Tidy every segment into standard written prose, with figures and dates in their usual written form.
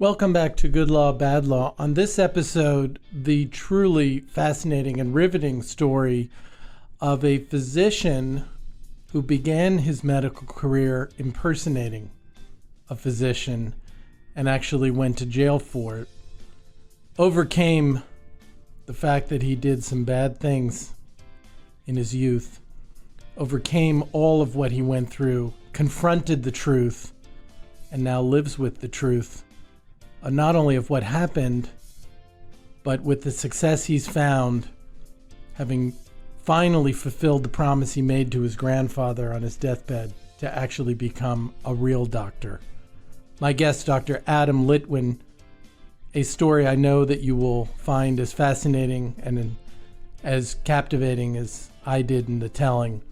Welcome back to Good Law, Bad Law. On this episode, the truly fascinating and riveting story of a physician who began his medical career impersonating a physician and actually went to jail for it, overcame the fact that he did some bad things in his youth, overcame all of what he went through, confronted the truth, and now lives with the truth. Not only of what happened, but with the success he's found, having finally fulfilled the promise he made to his grandfather on his deathbed to actually become a real doctor. My guest, Dr. Adam Litwin, a story I know that you will find as fascinating and as captivating as I did in the telling.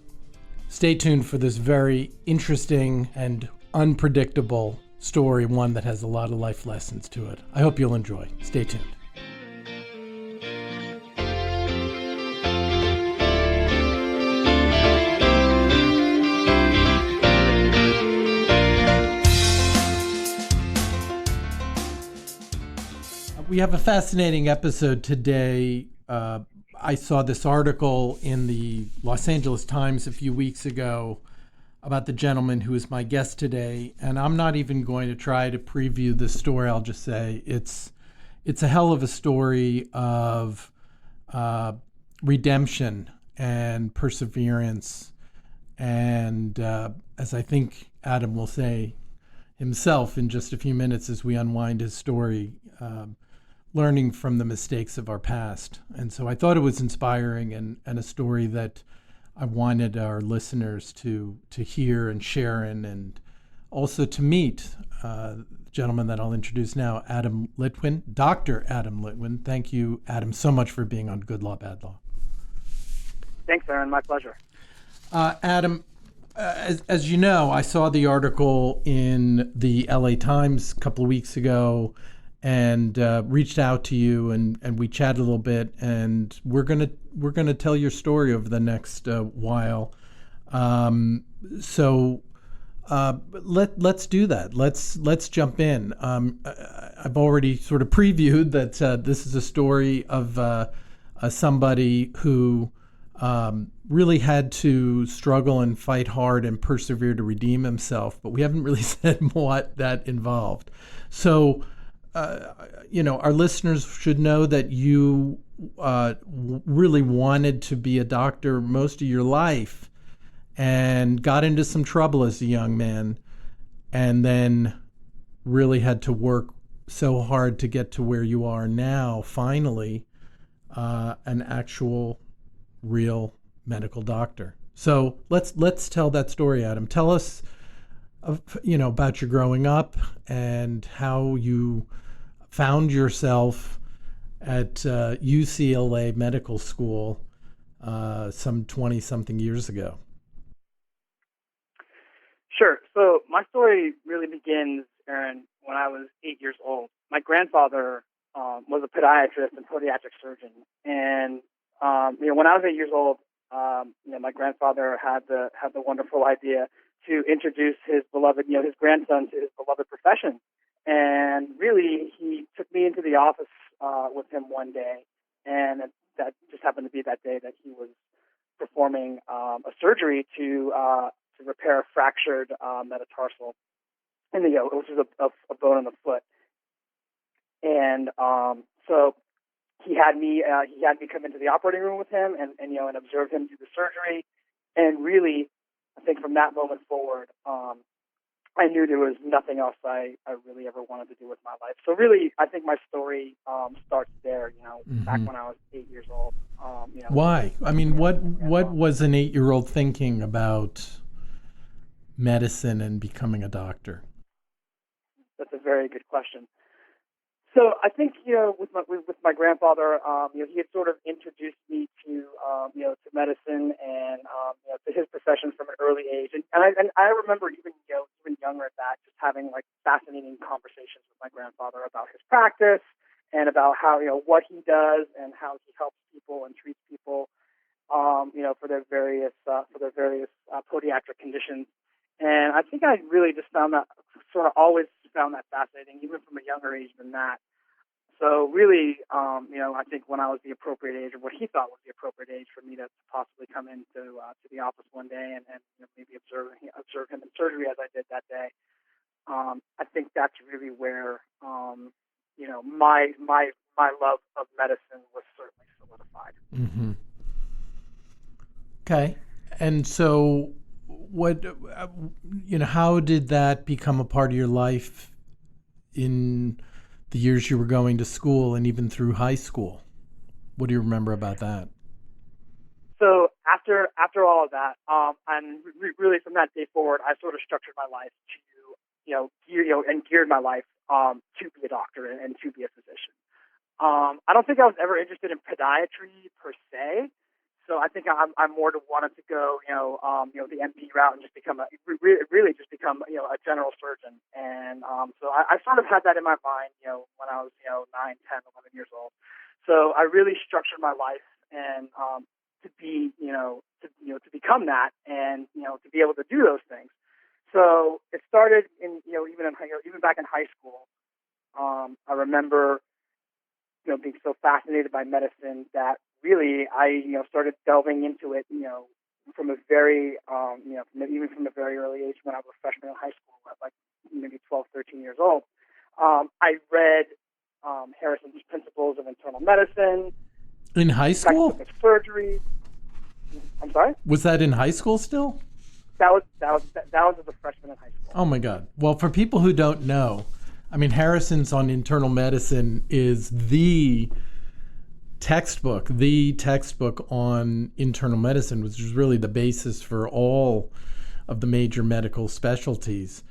Stay tuned for this very interesting and unpredictable story, one that has a lot of life lessons to it. I hope you'll enjoy. Stay tuned. We have a fascinating episode today. I saw this article in the Los Angeles Times a few weeks ago about the gentleman who is my guest today, and I'm not even going to try to preview this story. I'll just say it's a hell of a story of redemption and perseverance, and as I think Adam will say himself in just a few minutes as we unwind his story, learning from the mistakes of our past. And so I thought it was inspiring and a story that I wanted our listeners to hear and share in, and also to meet the gentleman that I'll introduce now, Adam Litwin, Dr. Adam Litwin. Thank you, Adam, so much for being on Good Law, Bad Law. Thanks, Aaron. My pleasure. Adam, as you know, I saw the article in the LA Times a couple of weeks ago and reached out to you, and we chatted a little bit, and we're gonna tell your story over the next while. So let's do that. Let's jump in. I've already sort of previewed that this is a story of somebody who really had to struggle and fight hard and persevere to redeem himself, but we haven't really said what that involved. So our listeners should know that you really wanted to be a doctor most of your life and got into some trouble as a young man, and then really had to work so hard to get to where you are now, finally, an actual, real medical doctor. So let's tell that story, Adam. Tell us about your growing up and how you found yourself at UCLA Medical School some 20-something years ago. Sure. So my story really begins, Aaron, when I was 8 years old. My grandfather was a podiatrist and podiatric surgeon, and when I was 8 years old, my grandfather had the wonderful idea to introduce his beloved, his grandson to his beloved profession. And really, he took me into the office with him one day, and that just happened to be that day that he was performing a surgery to repair a fractured metatarsal in the yoke, which is a bone in the foot. And so he had me come into the operating room with him and observe him do the surgery. And really, I think from that moment forward, I knew there was nothing else I really ever wanted to do with my life. So really, I think my story starts there, back when I was 8 years old. Why? I mean, what was an 8-year-old thinking about medicine and becoming a doctor? That's a very good question. So I think, with my grandfather, he had sort of introduced me to medicine and to his profession from an early age, and I remember even younger at that, just having like fascinating conversations with my grandfather about his practice and about how what he does and how he helps people and treats people, for their various podiatric conditions. And I think I really just found that sort of always found that fascinating, even from a younger age than that. So really, I think when I was the appropriate age, or what he thought was the appropriate age for me to possibly come into to the office one day and maybe observe him in surgery as I did that day, I think that's really where my love of medicine was certainly solidified. Mm-hmm. Okay, and so what? How did that become a part of your life in the years you were going to school and even through high school? What do you remember about that? So after all of that, and really from that day forward, I sort of structured my life to geared my life to be a doctor and to be a physician. I don't think I was ever interested in podiatry per se. So I think I'm more to wanted to go, the MP route and just become a general surgeon. And so I sort of had that in my mind, when I was, 9, 10, 11 years old. So I really structured my life and to become that and, to be able to do those things. So it started even back in high school. I remember, being so fascinated by medicine that really I, started delving into it, from a very, even from a very early age when I was a freshman in high school, at like maybe 12, 13 years old. I read Harrison's Principles of Internal Medicine. In high school? Textbook of Surgery. I'm sorry? Was that in high school still? That was as a freshman in high school. Oh my God. Well, for people who don't know, I mean, Harrison's on Internal Medicine is the textbook on internal medicine, which is really the basis for all of the major medical specialties.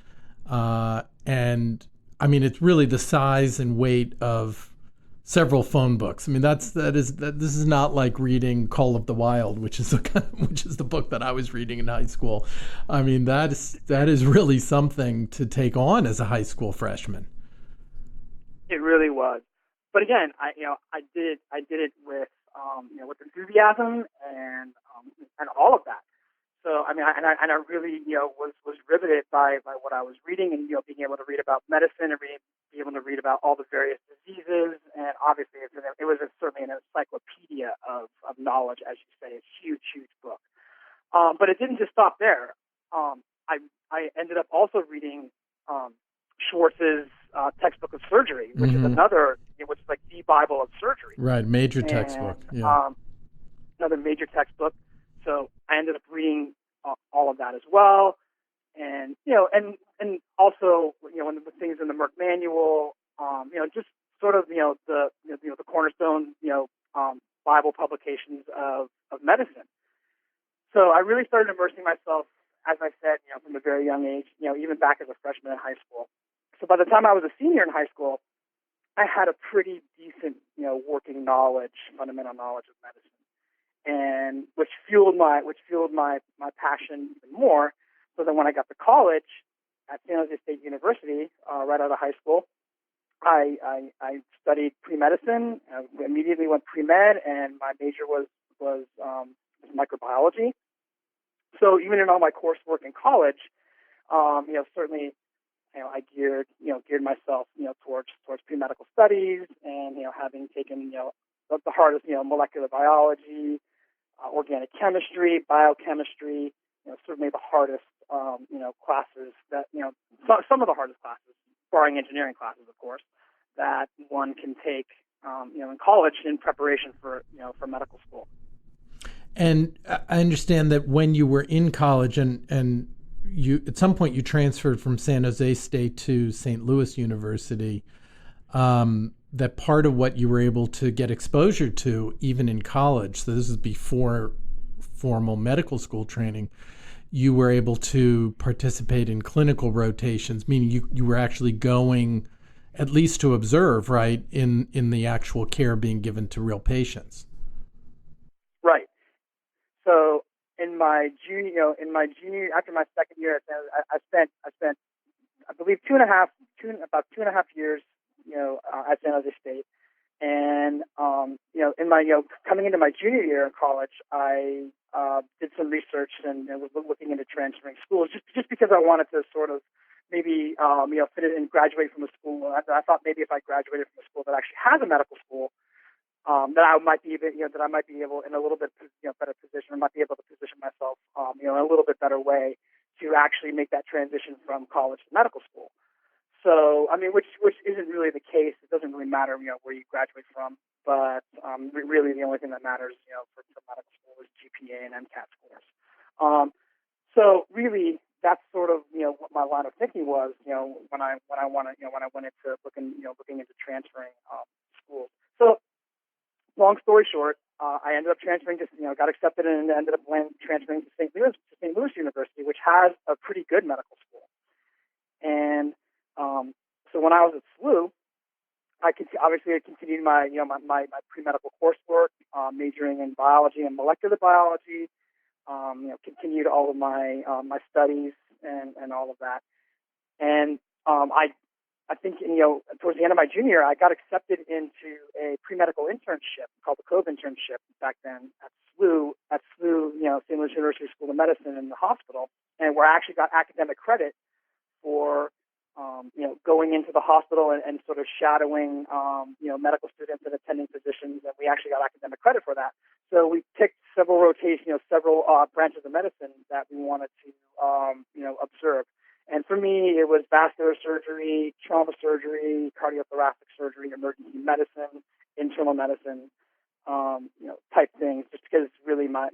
And I mean, it's really the size and weight of several phone books. I mean, this is not like reading Call of the Wild, which is the book that I was reading in high school. I mean, that is really something to take on as a high school freshman. It really was. But again, I did it with with enthusiasm and all of that. So I mean, I really was riveted by what I was reading and being able to read about medicine and be able to read about all the various diseases, and obviously it was certainly an encyclopedia of knowledge, as you say. It's a huge book. But it didn't just stop there. I ended up also reading Schwartz's Textbook of Surgery, which is another, which is like the Bible of surgery. Right, major textbook. Yeah. Another major textbook. So I ended up reading all of that as well, and and also one of the things in the Merck manual, just sort of the cornerstone Bible publications of medicine. So I really started immersing myself, as I said, from a very young age, even back as a freshman in high school. So by the time I was a senior in high school, I had a pretty decent, working fundamental knowledge of medicine, and which fueled my passion even more. So then when I got to college at San Jose State University, right out of high school, I studied pre-medicine. I immediately went pre-med, and my major was microbiology. So even in all my coursework in college, certainly, I geared myself, towards pre-medical studies, and having taken the hardest, molecular biology, organic chemistry, biochemistry, certainly the hardest, classes that some of the hardest classes, barring engineering classes, of course, that one can take, in college in preparation for medical school. And I understand that when you were in college and you at some point you transferred from San Jose State to St. Louis University, that part of what you were able to get exposure to even in college, so this is before formal medical school training, you were able to participate in clinical rotations, meaning you were actually going at least to observe, right, in the actual care being given to real patients. Right. So in my junior, after my second year, I spent, I believe, about 2.5 years, at San Jose State, and in my, coming into my junior year in college, I did some research and was looking into transferring schools, just because I wanted to sort of maybe fit it and graduate from a school. I thought maybe if I graduated from a school that actually has a medical school, that I might be that I might be able in a little bit better position, or might be able to position myself in a little bit better way to actually make that transition from college to medical school. So I mean, which isn't really the case. It doesn't really matter where you graduate from, but really the only thing that matters for medical school is GPA and MCAT scores. So really, that's sort of what my line of thinking was when I went into looking into transferring schools. So long story short, I ended up transferring to got accepted and ended up transferring to St. Louis University, which has a pretty good medical school. And so when I was at SLU, I continued my my pre-medical coursework, majoring in biology and molecular biology. Continued all of my my studies and all of that. And I think towards the end of my junior year, I got accepted into a pre-medical internship called the Cove internship back then at SLU, St. Louis University School of Medicine in the hospital, and where I actually got academic credit for going into the hospital and sort of shadowing medical students and attending physicians, and we actually got academic credit for that. So we picked several several branches of medicine that we wanted to observe. And for me, it was vascular surgery, trauma surgery, cardiothoracic surgery, emergency medicine, internal medicine, type things. Just because really my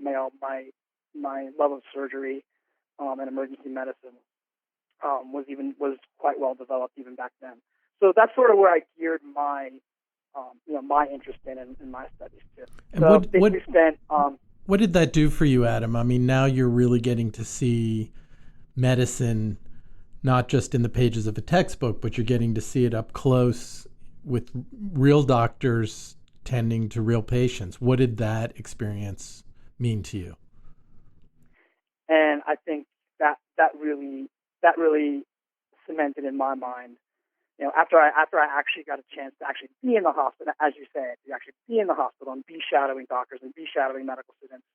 love of surgery and emergency medicine was quite well developed even back then. So that's sort of where I geared my my interest in my studies too. And so what did that do for you, Adam? I mean, now you're really getting to see medicine not just in the pages of a textbook, but you're getting to see it up close with real doctors tending to real patients. What did that experience mean to you? And I think that really cemented in my mind. After I actually got a chance to actually be in the hospital, as you say, to actually be in the hospital and be shadowing doctors and be shadowing medical students,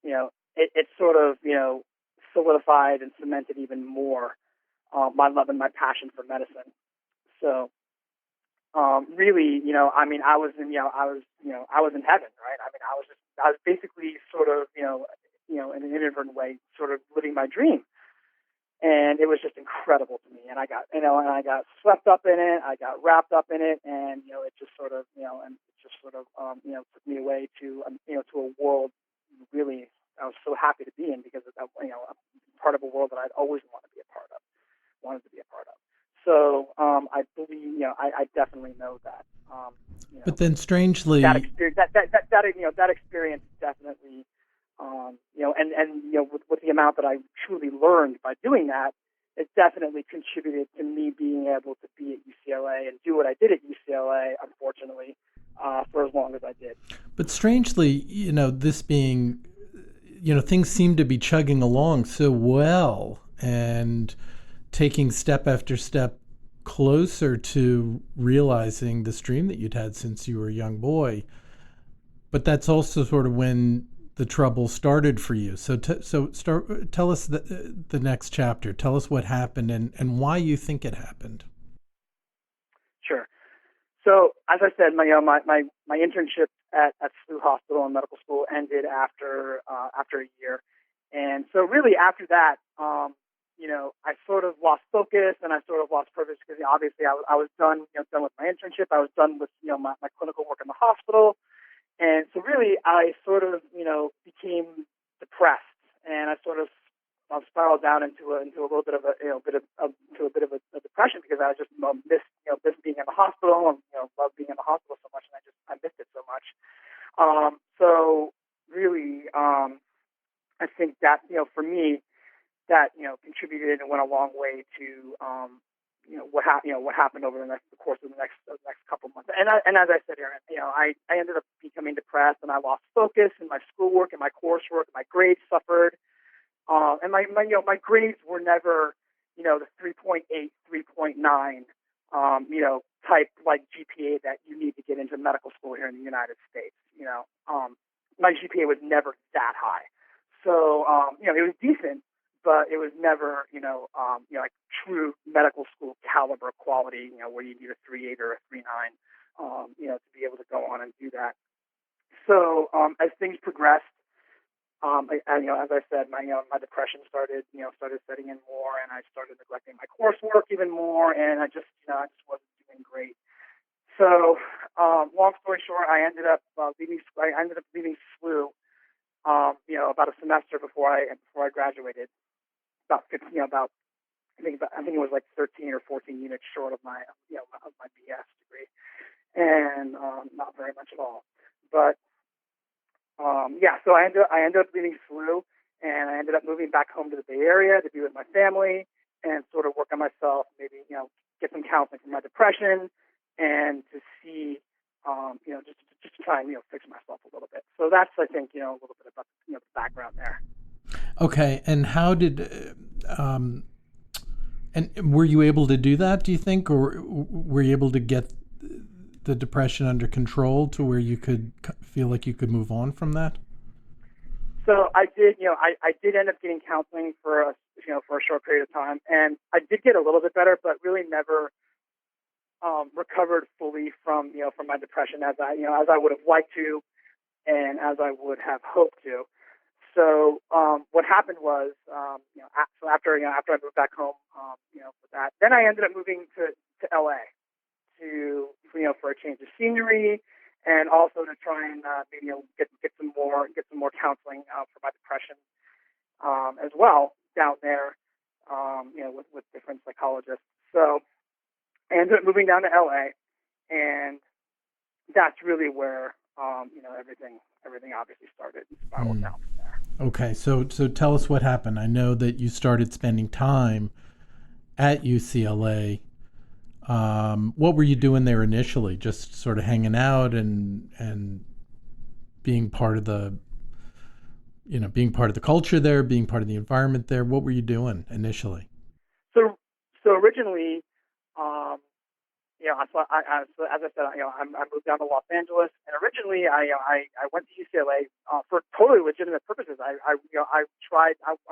it sort of solidified and cemented even more my love and my passion for medicine. So really, I mean, I was in heaven, right? I mean, I was basically sort of, in an inadvertent way, sort of living my dream. And it was just incredible to me. And I got, swept up in it. I got wrapped up in it. And, it just sort of, took me away to, to a world really I was so happy to be in because of that, part of a world that I'd always wanted to be a part of. So I believe, I definitely know that. But then strangely, that experience definitely, with the amount that I truly learned by doing that, it definitely contributed to me being able to be at UCLA and do what I did at UCLA, unfortunately, for as long as I did. But strangely, this being, things seem to be chugging along so well and taking step after step closer to realizing this dream that you'd had since you were a young boy. But that's also sort of when the trouble started for you. So tell us the next chapter. Tell us what happened and why you think it happened. Sure. So as I said, my internship at SLU Hospital and Medical School ended after a year, and so really after that, I sort of lost focus and I sort of lost purpose because obviously I was done with my internship. I was done with my clinical work in the hospital, and so really I sort of became depressed, and I sort of spiraled down into a little bit of a depression because I just missed being in the hospital and loved being in the hospital so much, and I missed it so much. So really, I think that for me, that contributed and went a long way to what happened over the course of the next couple of months. And as I said, Aaron, I ended up becoming depressed, and I lost focus in my schoolwork and my coursework. My grades suffered, and my grades were never the 3.8, 3.9 type like GPA that you need to get into medical school here in the United States. My GPA was never that high, so it was decent. but it was never, like true medical school caliber quality, where you need a 3.8 or a 3.9, to be able to go on and do that. So as things progressed, as I said, my depression started setting in more, and I started neglecting my coursework even more, and I just wasn't doing great. So, long story short, I ended up leaving SLU, about a semester before I graduated. About 15, I think it was like 13 or 14 units short of my BS degree, and not very much at all. But so I ended up leaving SLU, and I ended up moving back home to the Bay Area to be with my family and sort of work on myself, maybe get some counseling for my depression, and to see just to try and fix myself a little bit. So that's, I think, a little bit about the background there. Okay, and how did and were you able to do that, do you think, or were you able to get the depression under control to where you could feel like you could move on from that? So I did, I did end up getting counseling for a short period of time, and I did get a little bit better, but really never recovered fully from my depression as I would have liked to, and as I would have hoped to. So what happened was, so after I moved back home, with that, then I ended up moving to LA for a change of scenery, and also to try and maybe get some more counseling for my depression as well down there, with different psychologists. So I ended up moving down to LA, and that's really where everything obviously started and spiraled down from there. Okay, so tell us what happened. I know that you started spending time at UCLA. What were you doing there initially? Just sort of hanging out and being part of the culture there, being part of the environment there. What were you doing initially? So originally, so as I said, I moved down to Los Angeles, and originally I went to UCLA for totally legitimate purposes. I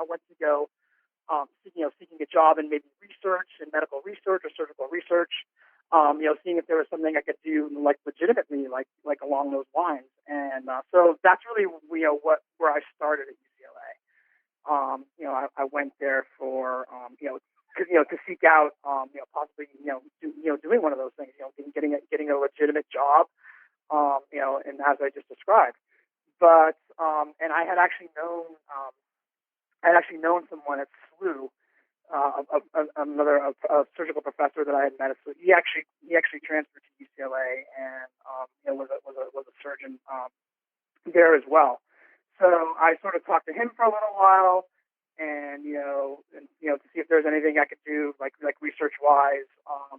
went to go seeking a job in maybe research and medical research or surgical research, seeing if there was something I could do like legitimately, like along those lines. And so that's really where I started at UCLA. I went there for to seek out possibly doing one of those things, getting a legitimate job, and as I just described. But and I had actually known someone at SLU, a surgical professor that I had met at SLU. He actually transferred to UCLA and was a surgeon there as well. So I sort of talked to him for a little while, and to see if there's anything I could do like research wise,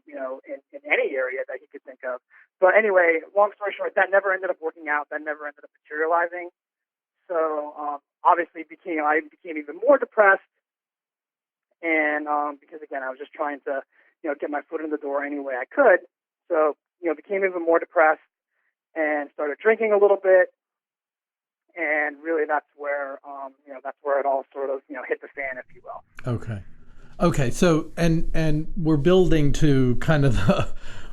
in any area that he could think of. But anyway, long story short, that never ended up working out. That never ended up materializing. So obviously I became even more depressed, and because again I was just trying to get my foot in the door any way I could. So became even more depressed and started drinking a little bit, and really that's where it all sort of hit the fan, if you will. Okay. So and we're building to kind of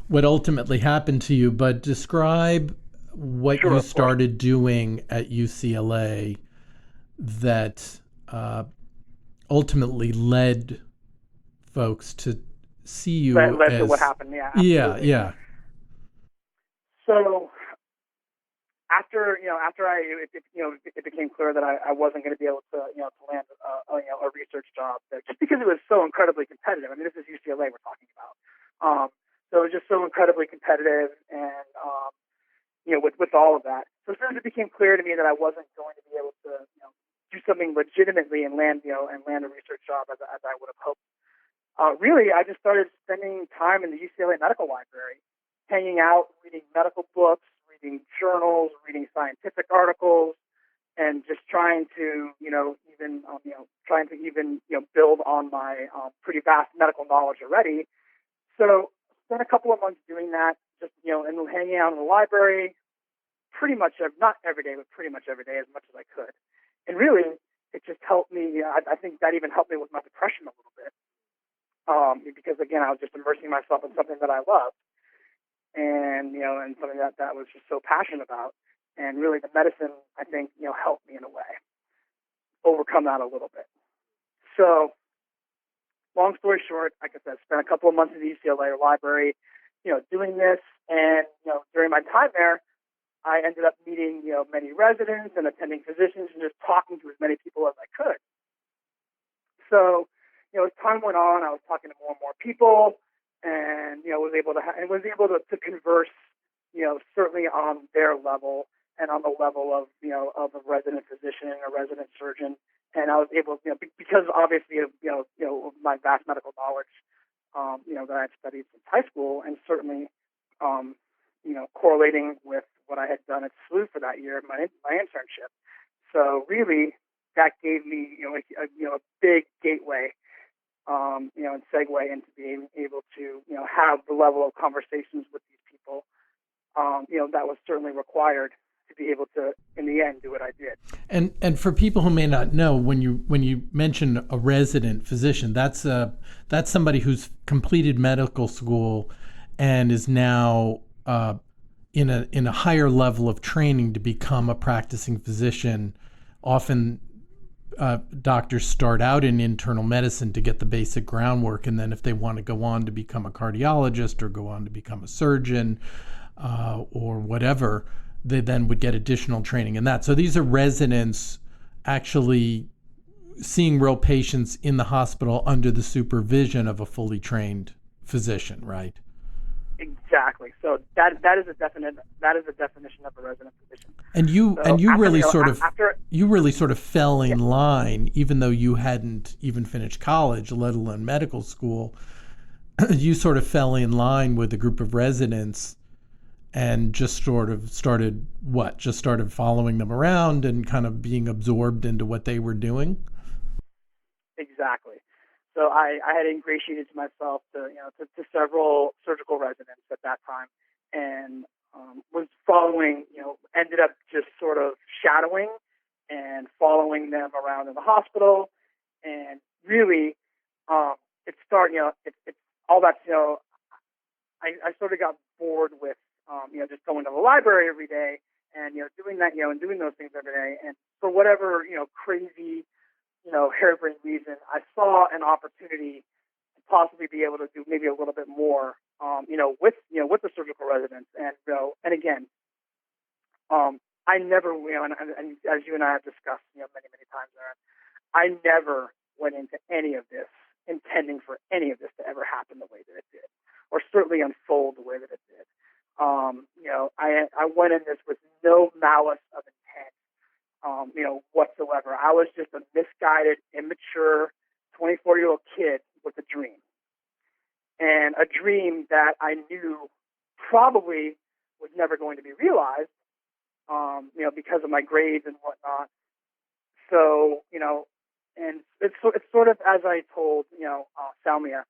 what ultimately happened to you, but describe what you started doing at UCLA that ultimately led folks to see you led as to what happened. Yeah. So after it became clear that I wasn't going to be able to land a research job there, just because it was so incredibly competitive. I mean, this is UCLA we're talking about. So it was just so incredibly competitive, and with all of that. So as soon as it became clear to me that I wasn't going to be able to do something legitimately and land a research job as I would have hoped, really I just started spending time in the UCLA Medical Library, hanging out, reading medical books, reading journals, reading scientific articles, and just trying to build on my pretty vast medical knowledge already. So spent a couple of months doing that, just and hanging out in the library, pretty much not every day, but pretty much every day as much as I could. And really, it just helped me. I think that even helped me with my depression a little bit, because again, I was just immersing myself in something that I loved, and and something that was just so passionate about. And really, the medicine, I think, helped me in a way overcome that a little bit. So, long story short, like I said, spent a couple of months in the UCLA library, doing this, and during my time there, I ended up meeting, many residents and attending physicians and just talking to as many people as I could. So, as time went on, I was talking to more and more people, and was able to converse, certainly on their level and on the level of of a resident physician and a resident surgeon. And I was able, because obviously of my vast medical knowledge, that I'd studied since high school, and certainly, correlating with what I had done at SLU for that year, my internship. So really, that gave me, a big gateway, and segue into being able to, have the level of conversations with these people, that was certainly required to be able to, in the end, do what I did. And for people who may not know, when you mention a resident physician, that's somebody who's completed medical school and is now in a higher level of training to become a practicing physician. Often doctors start out in internal medicine to get the basic groundwork, and then if they want to go on to become a cardiologist or go on to become a surgeon or whatever, they then would get additional training in that. So these are residents actually seeing real patients in the hospital under the supervision of a fully trained physician, right? Exactly. So that is a definition of a resident physician. And you really sort of fell in Yeah. line, even though you hadn't even finished college, let alone medical school. You sort of fell in line with a group of residents and just sort of started following them around and kind of being absorbed into what they were doing. Exactly. So I had ingratiated myself to several surgical residents at that time, and was following, ended up just sort of shadowing and following them around in the hospital, and really, it started, all that, I sort of got bored with, just going to the library every day and, doing that, and doing those things every day. And for whatever, crazy, harebrained reason, I saw an opportunity to possibly be able to do maybe a little bit more, with the surgical residents. And, and again, I never, and as you and I have discussed, many, many times, Aaron, I never went into any of this intending for any of this to ever happen the way that it did, or certainly unfold the way that it did. I went in this with no malice of intent, whatsoever. I was just a misguided, immature, 24-year-old kid with a dream. And a dream that I knew probably was never going to be realized, because of my grades and whatnot. So, and it's sort of as I told, Salmia,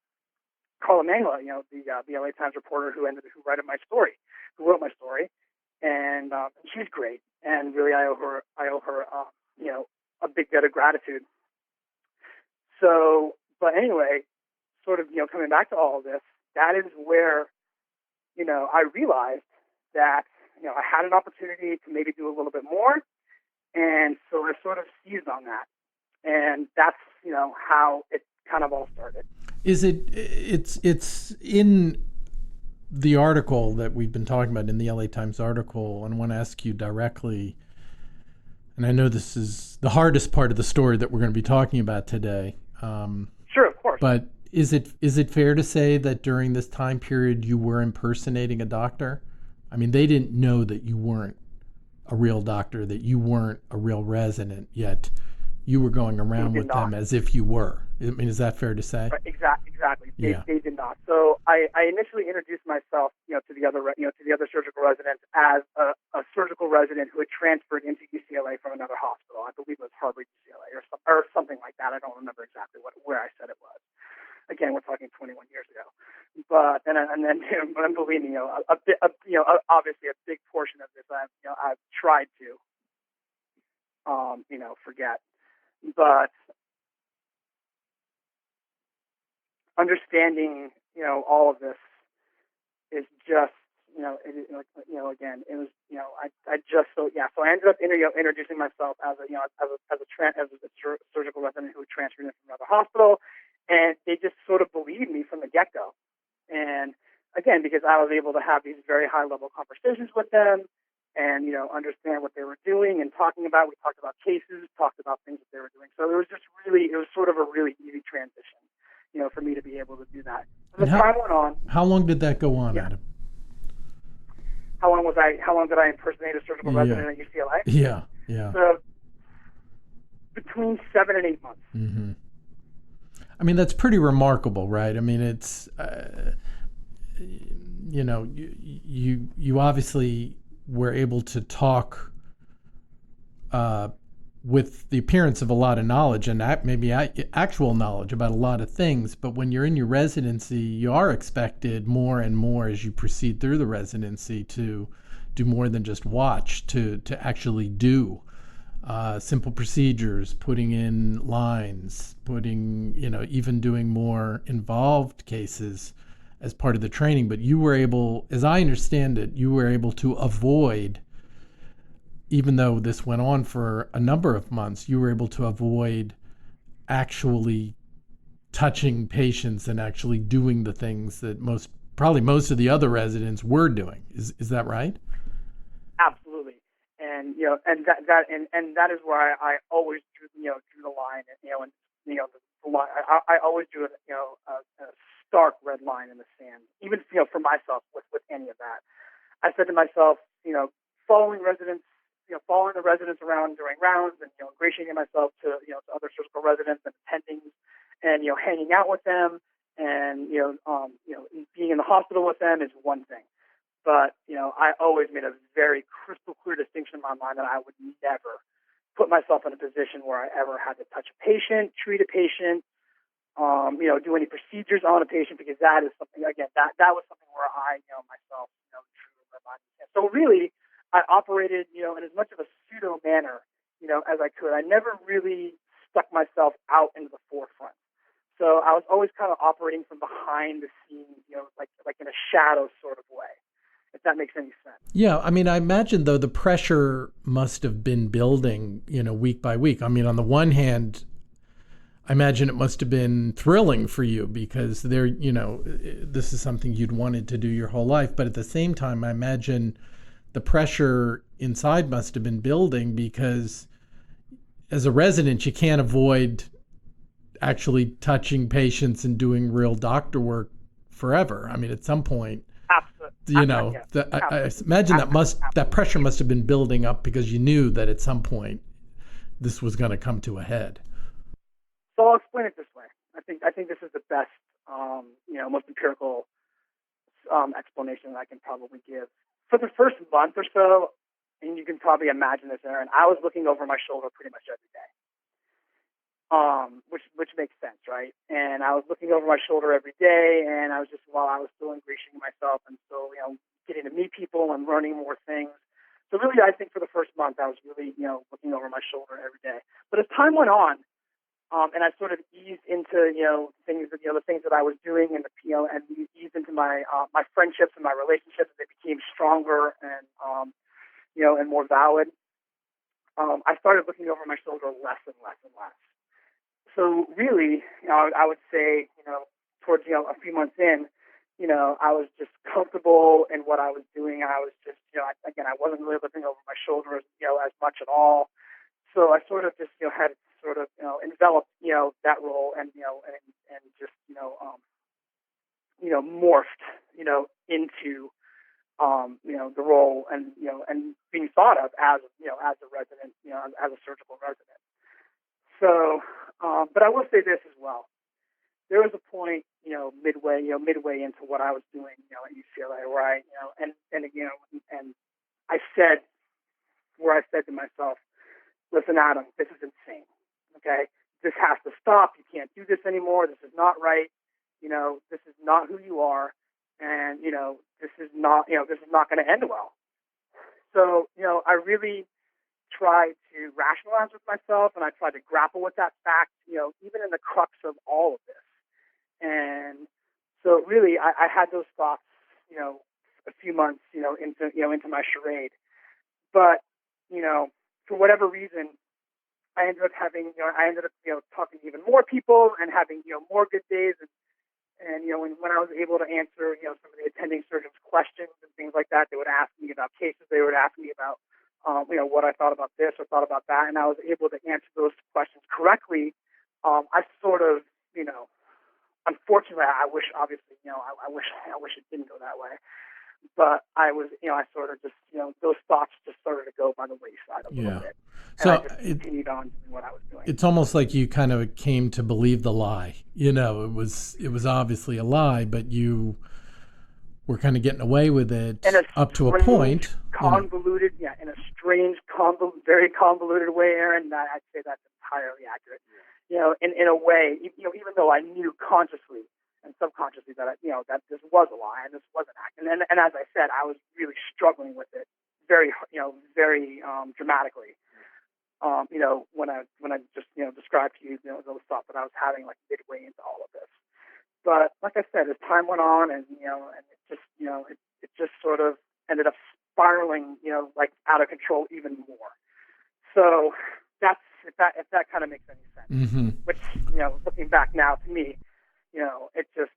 Carla Mangla, the LA Times reporter who wrote my story, and she's great, and really I owe her, a big debt of gratitude. So, but anyway, sort of, coming back to all of this, that is where, I realized that, I had an opportunity to maybe do a little bit more, and so I sort of seized on that, and that's, how it kind of all started. It's in the article that we've been talking about, in the LA Times article, and I want to ask you directly, and I know this is the hardest part of the story that we're going to be talking about today. Sure, of course. But is it fair to say that during this time period you were impersonating a doctor? I mean, they didn't know that you weren't a real doctor, that you weren't a real resident, yet you were going around with them as if you were. I mean, is that fair to say? Right, exactly. Yeah. They did not. So I initially introduced myself, to the other surgical residents as a surgical resident who had transferred into UCLA from another hospital. I believe it was Harvard UCLA or something like that. I don't remember exactly where I said it was. Again, we're talking 21 years ago. But and then believe me, obviously a big portion of this I've tried to forget. but understanding, all of this is just, again, it was, I just, so I ended up introducing myself as a surgical resident who transferred in from another hospital, and they just sort of believed me from the get-go. And again, because I was able to have these very high-level conversations with them and, understand what they were doing and talking about. We talked about cases, talked about things that they were doing. So it was sort of a really easy transition, for me to be able to do that. As time went on. How long did that go on, Adam? How long did I impersonate a surgical resident at UCLA? Yeah. So between 7 and 8 months. Mm-hmm. I mean, that's pretty remarkable, right? I mean, it's, you obviously were able to talk with the appearance of a lot of knowledge and maybe actual knowledge about a lot of things. But when you're in your residency, you are expected more and more as you proceed through the residency to do more than just watch, to actually do simple procedures, putting in lines, even doing more involved cases as part of the training. But you were able, as I understand it, to avoid, even though this went on for a number of months, you were able to avoid actually touching patients and actually doing the things that most of the other residents were doing. Is that right? Absolutely. And that is where I always drew the line, the line. I always drew a stark red line in the sand, even for myself with any of that. I said to myself, following the residents around during rounds and ingratiating myself to other surgical residents and attendings, and hanging out with them and being in the hospital with them is one thing. But I always made a very crystal clear distinction in my mind that I would never put myself in a position where I ever had to touch a patient, treat a patient, do any procedures on a patient, because that is something, again, that was something where I myself drew my line. So really, I operated in as much of a pseudo manner as I could. I never really stuck myself out into the forefront. So I was always kind of operating from behind the scenes, like in a shadow sort of way, if that makes any sense. Yeah, I mean, I imagine, though, the pressure must have been building, week by week. I mean, on the one hand, I imagine it must have been thrilling for you because this is something you'd wanted to do your whole life. But at the same time, I imagine the pressure inside must have been building because as a resident, you can't avoid actually touching patients and doing real doctor work forever. I mean, at some point, absolutely. I imagine that pressure must have been building up because you knew that at some point this was going to come to a head. So I'll explain it this way. I think this is the best, most empirical explanation that I can probably give. For the first month or so, and you can probably imagine this, Aaron, I was looking over my shoulder pretty much every day, which makes sense, right? And I was looking over my shoulder every day, and I was just, while I was still ingratiating myself and still, getting to meet people and learning more things. So really, I think for the first month, I was really, looking over my shoulder every day. But as time went on, and I sort of eased into, things that, the things that I was doing, and and eased into my my friendships and my relationships. They became stronger and, and more valid. I started looking over my shoulder less and less and less. So really, I would say, towards, a few months in, I was just comfortable in what I was doing. I was just, I wasn't really looking over my shoulder, as much at all. So I sort of just, had sort of, enveloped, that role and, and just, morphed, into, the role and, and being thought of as, as a resident, as a surgical resident. So, but I will say this as well. There was a point, midway into what I was doing, at UCLA, where I, and I said to myself, listen, Adam, this is insane. Okay, this has to stop. You can't do this anymore. This is not right. This is not who you are, and this is not going to end well. So, I really tried to rationalize with myself, and I tried to grapple with that fact, even in the crux of all of this. And so really, I had those thoughts, a few months, into my charade. But, for whatever reason, I ended up talking to even more people and having, more good days. And when I was able to answer, some of the attending surgeons' questions and things like that, they would ask me about cases. They would ask me about, what I thought about this or thought about that. And I was able to answer those questions correctly. I sort of, unfortunately, I wish, obviously, I wish it didn't go that way. But I was, I sort of just, those thoughts just started to go by the wayside a little bit. And so I just continued on doing what I was doing. It's almost like you kind of came to believe the lie. It was obviously a lie, but you were kind of getting away with it up to a point. Convoluted, in a strange, very convoluted way, Aaron. I'd say that's entirely accurate. In a way, even though I knew consciously and subconsciously that that this was a lie and this was an act, and as I said, I was really struggling with it very dramatically. When I just described to you, those thoughts that I was having like midway into all of this. But like I said, as time went on, and it just sort of ended up spiraling, like out of control even more. So that's if that kind of makes any sense. Mm-hmm. Which looking back now, to me, it's just.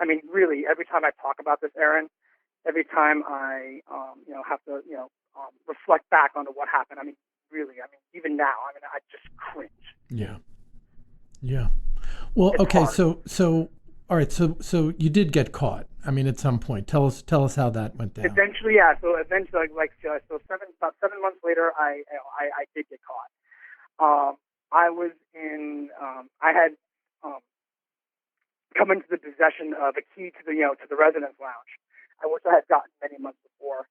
I mean, really, every time I talk about this, Aaron, every time I have to reflect back onto what happened. I mean, really, even now, I just cringe. Yeah. Well, it's okay. Hard. So, all right. So you did get caught. At some point, tell us how that went down. Eventually, yeah. So eventually, about 7 months later, I did get caught. I was in. I had come into the possession of a key to the residence lounge, which I had gotten many months before.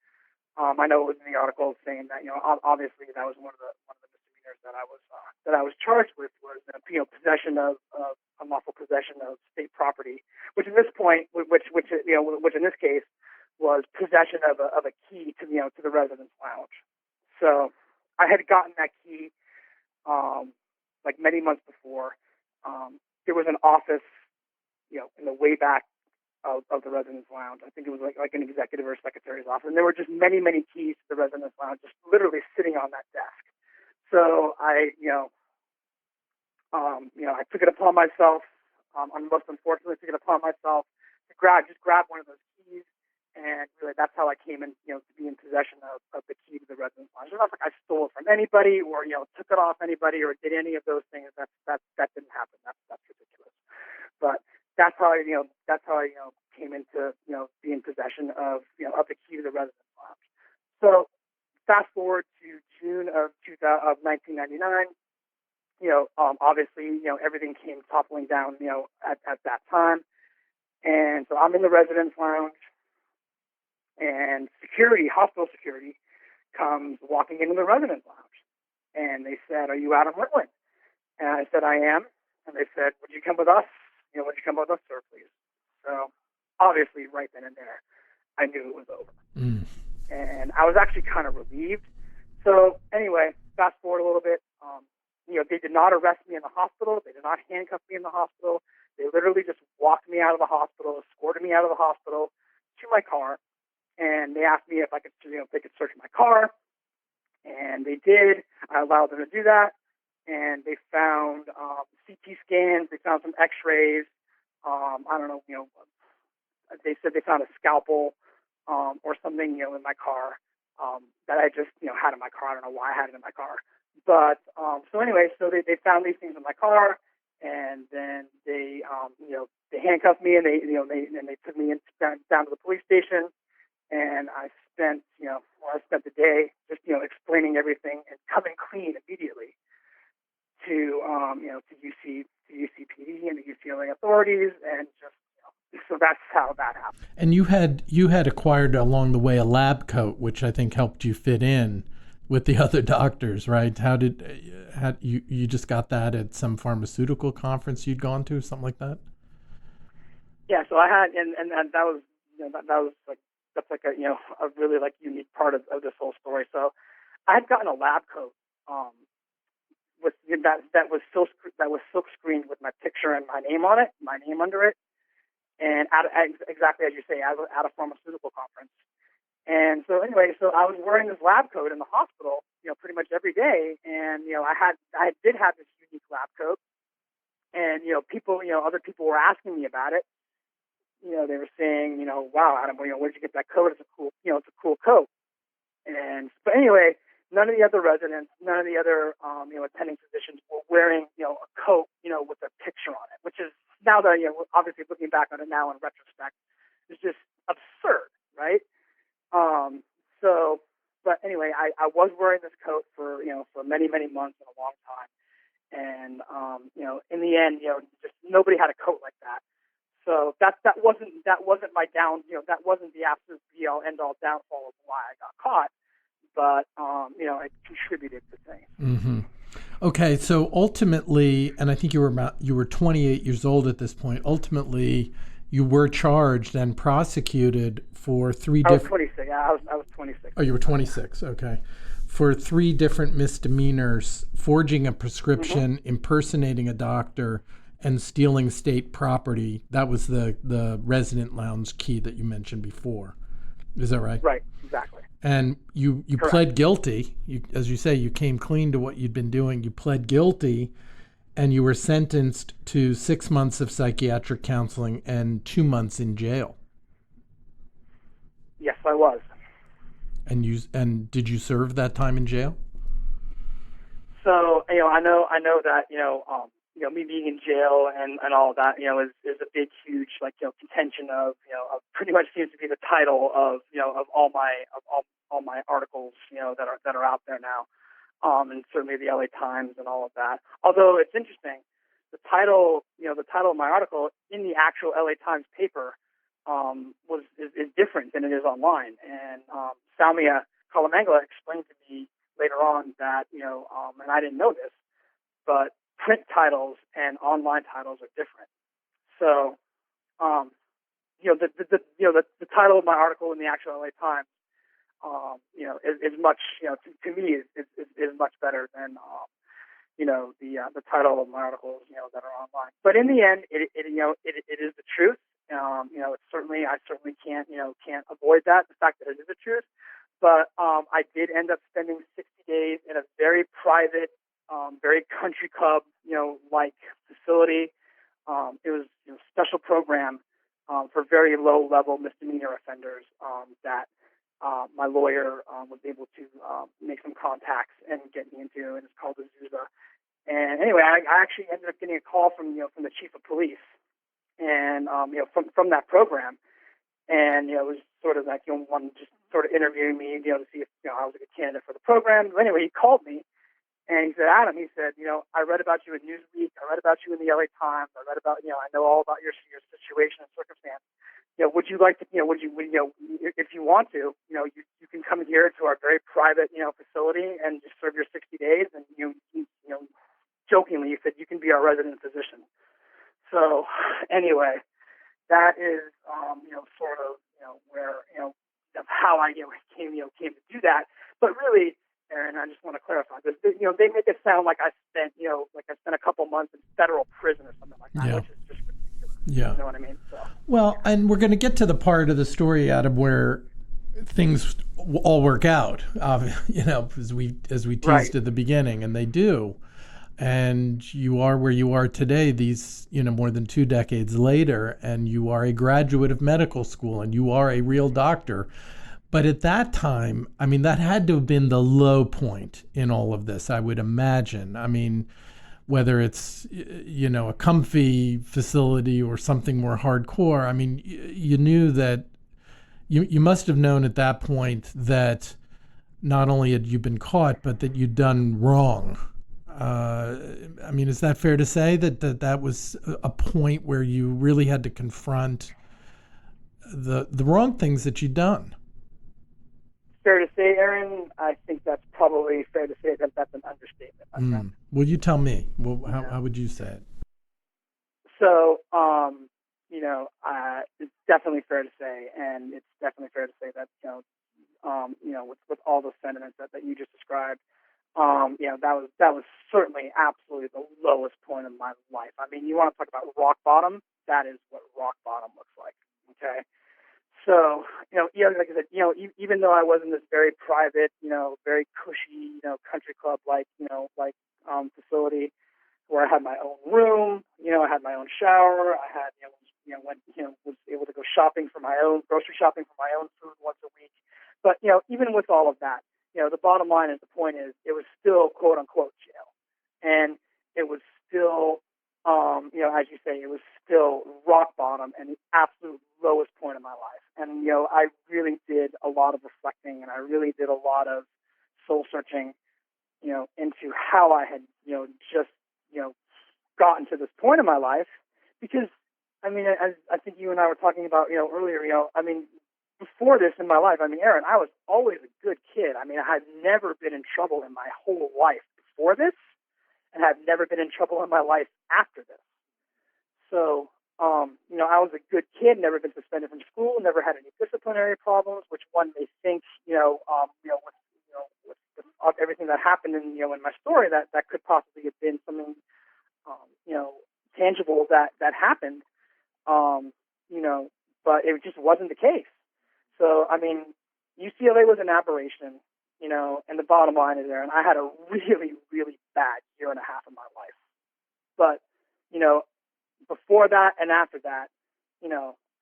I know it was in the article saying that obviously that was one of the misdemeanors that I was charged with was possession of unlawful possession of state property, which in this point, which in this case was possession of a key to the residence lounge. So I had gotten that key like many months before. There was an office in the way back of the residence lounge. I think it was like an executive or secretary's office. And there were just many, many keys to the residence lounge just literally sitting on that desk. So I took it upon myself, most unfortunately took it upon myself to grab one of those keys. And really that's how I came in, to be in possession of the key to the residence lounge. It's not like I stole it from anybody or, took it off anybody or did any of those things. That didn't happen. That's ridiculous. But that's how I came into, be in possession of the key to the residence lounge. So fast forward to June of 1999, obviously, everything came toppling down, at that time. And so I'm in the residence lounge and hospital security comes walking into the residence lounge. And they said, "Are you Adam Litwin?" And I said, "I am." And they said, "Would you come with us? Would you come with us, sir, please?" So obviously right then and there, I knew it was over. Mm. And I was actually kind of relieved. So anyway, fast forward a little bit. They did not arrest me in the hospital. They did not handcuff me in the hospital. They literally just walked me out of the hospital, escorted me out of the hospital to my car. And they asked me if I could, if they could search my car. And they did. I allowed them to do that. And they found CT scans. They found some X-rays. I don't know. They said they found a scalpel or something, in my car that I just, had in my car. I don't know why I had it in my car. But so anyway, so they found these things in my car, and then they they handcuffed me and they took me down to the police station, and I spent the day just explaining everything and coming clean immediately to UCPD and the UCLA authorities, and just so that's how that happened. And you had acquired along the way a lab coat, which I think helped you fit in with the other doctors, right? How you just got that at some pharmaceutical conference you'd gone to, something like that? Yeah, so I had, and that was that was like that's like a a really like unique part of this whole story. So I had gotten a lab coat with that was silk screened with my picture and my name on it, my name under it, and exactly as you say, at a pharmaceutical conference. And so anyway, so I was wearing this lab coat in the hospital, pretty much every day, and I did have this unique lab coat, and other people were asking me about it. They were saying, wow, Adam, where'd you get that coat? It's a cool coat. But anyway, none of the other residents, none of the other, attending physicians were wearing, a coat, with a picture on it, which is now that, obviously looking back on it now in retrospect, is just absurd, right? But anyway, I was wearing this coat for many, many months and a long time. And, in the end, just nobody had a coat like that. So that wasn't my that wasn't the absolute be all end all downfall of why I got caught, but it contributed to things. Mm-hmm. Okay, so ultimately, and I think you were 28 years old at this point. Ultimately, you were charged and prosecuted for three different. I was 26. Yeah, I was 26. Oh, you were 26. Okay, for three different misdemeanors: forging a prescription, mm-hmm. impersonating a doctor, and stealing state property. That was the resident lounge key that you mentioned before. Is that right? Right, exactly. And you pled guilty. As you say, you came clean to what you'd been doing. You pled guilty, and you were sentenced to 6 months of psychiatric counseling and 2 months in jail. Yes, I was. And did you serve that time in jail? So I know that me being in jail and all of that is a big huge contention of pretty much seems to be the title of of all my articles that are out there now, and certainly the LA Times and all of that. Although it's interesting, the title of my article in the actual LA Times paper is different than it is online. And Salmia Kalamangala explained to me later on that and I didn't know this, but print titles and online titles are different. So the title of my article in the actual LA Times is much to me is much better than the title of my articles that are online. But in the end, it is the truth. I certainly can't avoid that, the fact that it is the truth. But I did end up spending 60 days in a very private, very country club like facility. It was a special program for very low level misdemeanor offenders that my lawyer was able to make some contacts and get me into, and it's called the Zuza. And anyway, I actually ended up getting a call from the chief of police, and from that program, and it was sort of like one just sort of interviewing me, to see if I was a good candidate for the program. But anyway, he called me. And he said, Adam, I read about you in Newsweek. I read about you in the LA Times. I read about, I know all about your situation and circumstance. Would you like to, if you want to, you can come here to our very private, facility and just serve your 60 days. And jokingly, you said you can be our resident physician. So anyway, that is, sort of, where, of how I, came to do that. But really, Aaron, I just want to clarify this. They make it sound like I spent a couple months in federal prison or something like that, yeah. which is just ridiculous. Yeah. You know what I mean? So. Well, and we're going to get to the part of the story, Adam, where things all work out, as we teased right. at the beginning, and they do. And you are where you are today, these, more than 2 decades later, and you are a graduate of medical school, and you are a real doctor. But at that time, that had to have been the low point in all of this, I would imagine. Whether it's, a comfy facility or something more hardcore, you knew that you must have known at that point that not only had you been caught, but that you'd done wrong. Is that fair to say that was a point where you really had to confront the wrong things that you'd done? Fair to say, Aaron, I think that's probably fair to say that that's an understatement, my friend. Well, you tell me. Well, how would you say it? So, it's definitely fair to say, and it's definitely fair to say that, with all those sentiments that you just described. That was certainly absolutely the lowest point of my life. I mean, you want to talk about rock bottom? That is what rock bottom looks like. Okay. So, like I said, even though I was in this very private, very cushy, country club facility where I had my own room, I had my own shower, I had, was able to go grocery shopping for my own food once a week. But, even with all of that, the bottom line is, the point is, it was still quote unquote jail. And it was still, as you say, it was still rock bottom and the absolute lowest point of my life. And, I really did a lot of reflecting, and I really did a lot of soul searching, into how I had, just, gotten to this point in my life. Because, I mean, as I think you and I were talking about, earlier, before this in my life, Aaron, I was always a good kid. I had never been in trouble in my whole life before this, and have never been in trouble in my life after this. So, I was a good kid, never been suspended from school, never had any disciplinary problems, which one may think, with everything that happened in my story, that could possibly have been something, tangible that happened, but it just wasn't the case. So, UCLA was an aberration, and the bottom line is, Aaron, I had a really, really bad year and a half of my life. But, before that and after that,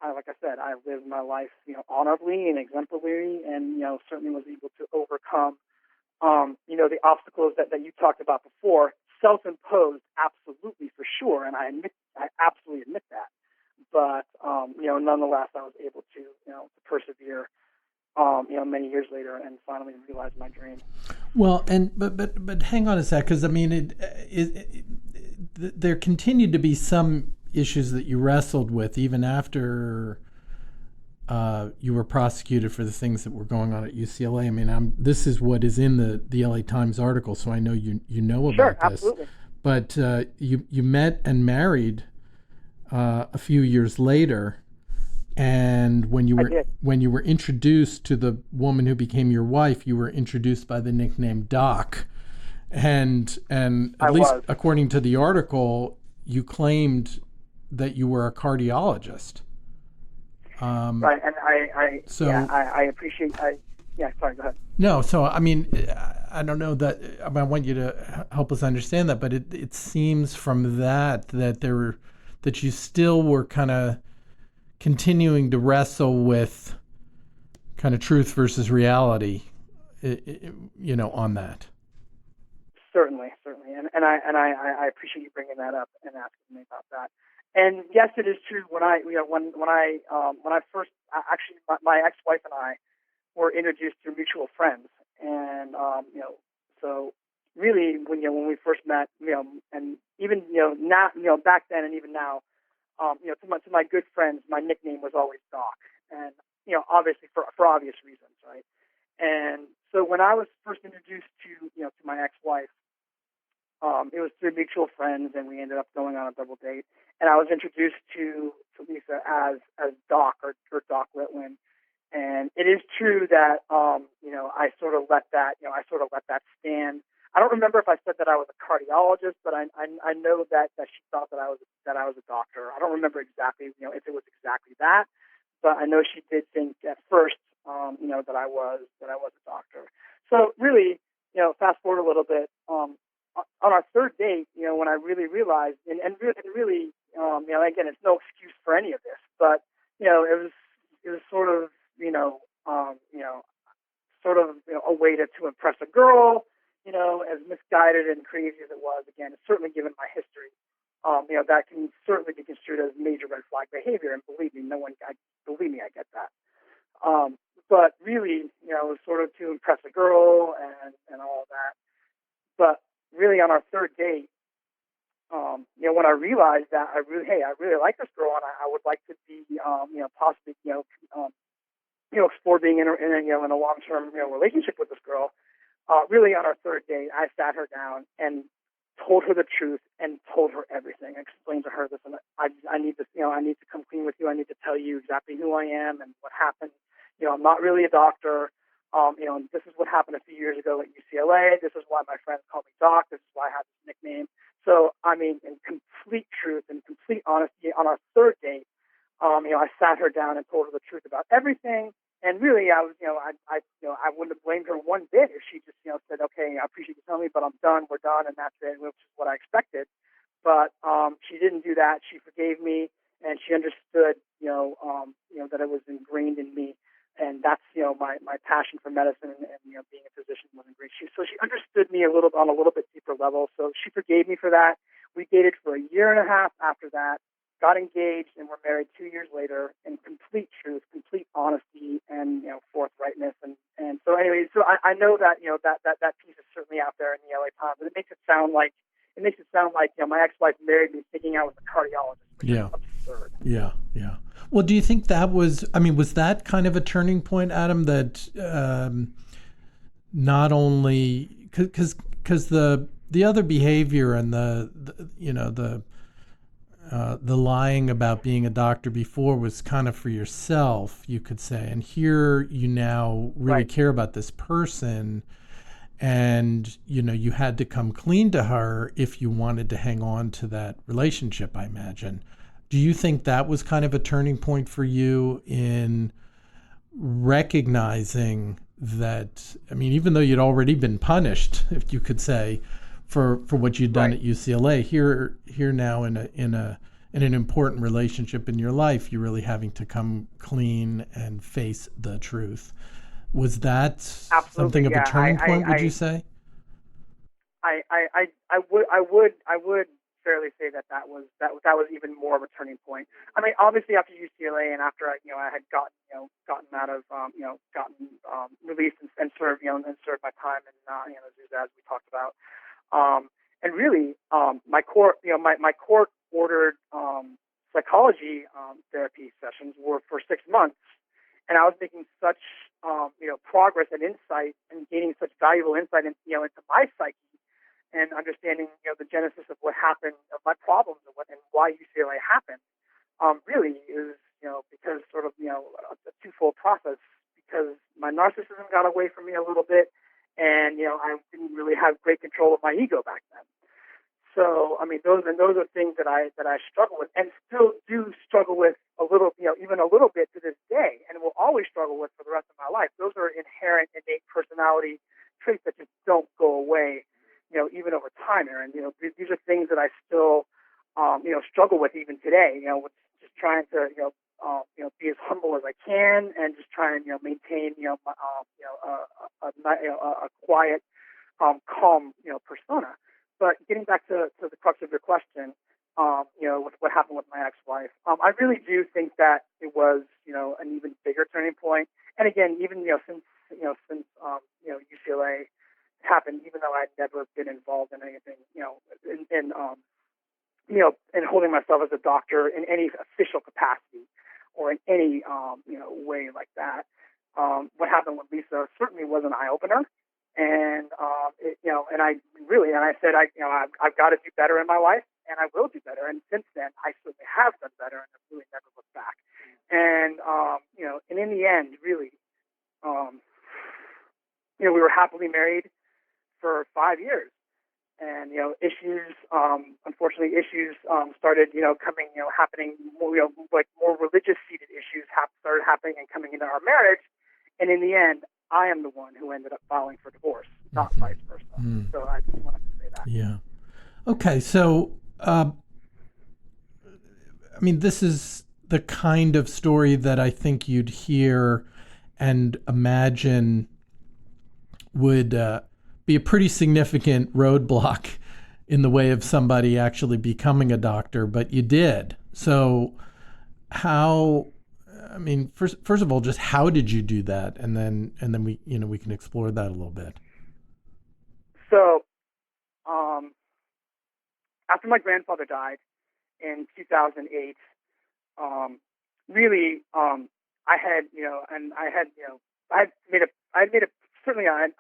like I said, I lived my life, honorably and exemplarily, and, certainly was able to overcome, the obstacles that you talked about before, self-imposed, absolutely, for sure. And I absolutely admit that. But, nonetheless, I was able to persevere, many years later, and finally realize my dream. Well, but hang on a sec, because there continued to be some issues that you wrestled with even after you were prosecuted for the things that were going on at UCLA. This is what is in the LA Times article, so I know you know about this. Absolutely. But you met and married a few years later, and when you were introduced to the woman who became your wife, you were introduced by the nickname Doc, and at least according to the article, you claimed that you were a cardiologist. Right, and I appreciate. Sorry, go ahead. No, so I don't know that. I want you to help us understand that, but it seems from that you still were kind of continuing to wrestle with kind of truth versus reality, on that. Certainly, and I appreciate you bringing that up and asking me about that. And yes, it is true. When I first, actually, my ex-wife and I were introduced through mutual friends, and so really, when we first met, and even now, back then and even now, to my good friends, my nickname was always Doc, and obviously for obvious reasons, right? And so when I was first introduced to my ex-wife, it was through mutual friends, and we ended up going on a double date. And I was introduced to Lisa as Doc or Doc Litwin. And it is true that I sort of let that stand. I don't remember if I said that I was a cardiologist, but I know that she thought that I was a doctor. I don't remember exactly if it was exactly that, but I know she did think at first that I was a doctor. So really, fast forward a little bit. On our third date, when I really realized, and really, again, it's no excuse for any of this, but it was sort of, a way to impress a girl, as misguided and crazy as it was. Again, it's certainly given my history, that can certainly be construed as major red flag behavior. And believe me, I get that. But really, it was sort of to impress a girl and all of that. But really, on our third date, when I realized that I really like this girl, and I would like to be, possibly, explore being in a long-term, relationship with this girl. Really, on our third date, I sat her down and told her the truth and told her everything. I explained to her, listen, I need this, I need to come clean with you. I need to tell you exactly who I am and what happened. I'm not really a doctor. And this is what happened a few years ago at UCLA. This is why my friends call me Doc. This is why I have this nickname. So, in complete truth and complete honesty, on our third date, I sat her down and told her the truth about everything. And really, I wouldn't have blamed her one bit if she just, said, "Okay, I appreciate you telling me, but I'm done. We're done, and that's it," which is what I expected. But she didn't do that. She forgave me, and she understood, that it was ingrained in me, and that's, my passion for medicine and being a physician was ingrained. So she understood me on a little bit deeper level. So she forgave me for that. We dated for a year and a half after that, got engaged, and were married 2 years later in complete truth, complete honesty, and forthrightness. And so anyway, so I know that that piece is certainly out there in the LA Times, but it makes it sound like my ex-wife married me thinking I was a cardiologist, which is absurd. Yeah. Well, do you think that was that kind of a turning point, Adam, that not only because the other behavior and the lying about being a doctor before was kind of for yourself, you could say, and here you now really care about this person, and you had to come clean to her if you wanted to hang on to that relationship, I imagine. Do you think that was kind of a turning point for you in recognizing that, even though you'd already been punished, if you could say, for what you'd done at UCLA, here now in an important relationship in your life, you're really having to come clean and face the truth. Was that something of a turning point, would you say? I would fairly say that was even more of a turning point. Obviously after UCLA and after I had gotten out of released and served served my time in as we talked about, and really my court ordered psychology therapy sessions were for 6 months, and I was making such progress and insight and gaining such valuable insight into my psyche and understanding the genesis of what happened, of my problems, and why UCLA happened. Really is because sort of a twofold process, because my narcissism got away from me a little bit, and I didn't really have great control of my ego back then. So those are things that I struggle with, and still do struggle with even a little bit to this day, and will always struggle with for the rest of my life. Those are inherent, innate personality traits that just don't go away, even over time, Aaron. These are things that I still, struggle with even today. With just trying to, be as humble as I can, and just try and maintain, a quiet, calm, persona. But getting back to the crux of your question, with what happened with my ex-wife, I really do think that it was, an even bigger turning point. And again, even since UCLA happened, even though I'd never been involved in anything, in holding myself as a doctor in any official capacity or in any way like that. What happened with Lisa certainly was an eye opener. And I said, I've got to do better in my life, and I will do better. And since then, I certainly have done better, and I've really never looked back. And and in the end, really, we were happily married for 5 years, and unfortunately, issues started, happening more, more religious seated issues started happening and coming into our marriage, and in the end, I am the one who ended up filing for divorce, not vice versa. So I just wanted to say that. Yeah. Okay. So, this is the kind of story that I think you'd hear and imagine would be a pretty significant roadblock in the way of somebody actually becoming a doctor, but you did. So how, first of all, just how did you do that? And then we can explore that a little bit. So, after my grandfather died in 2008, I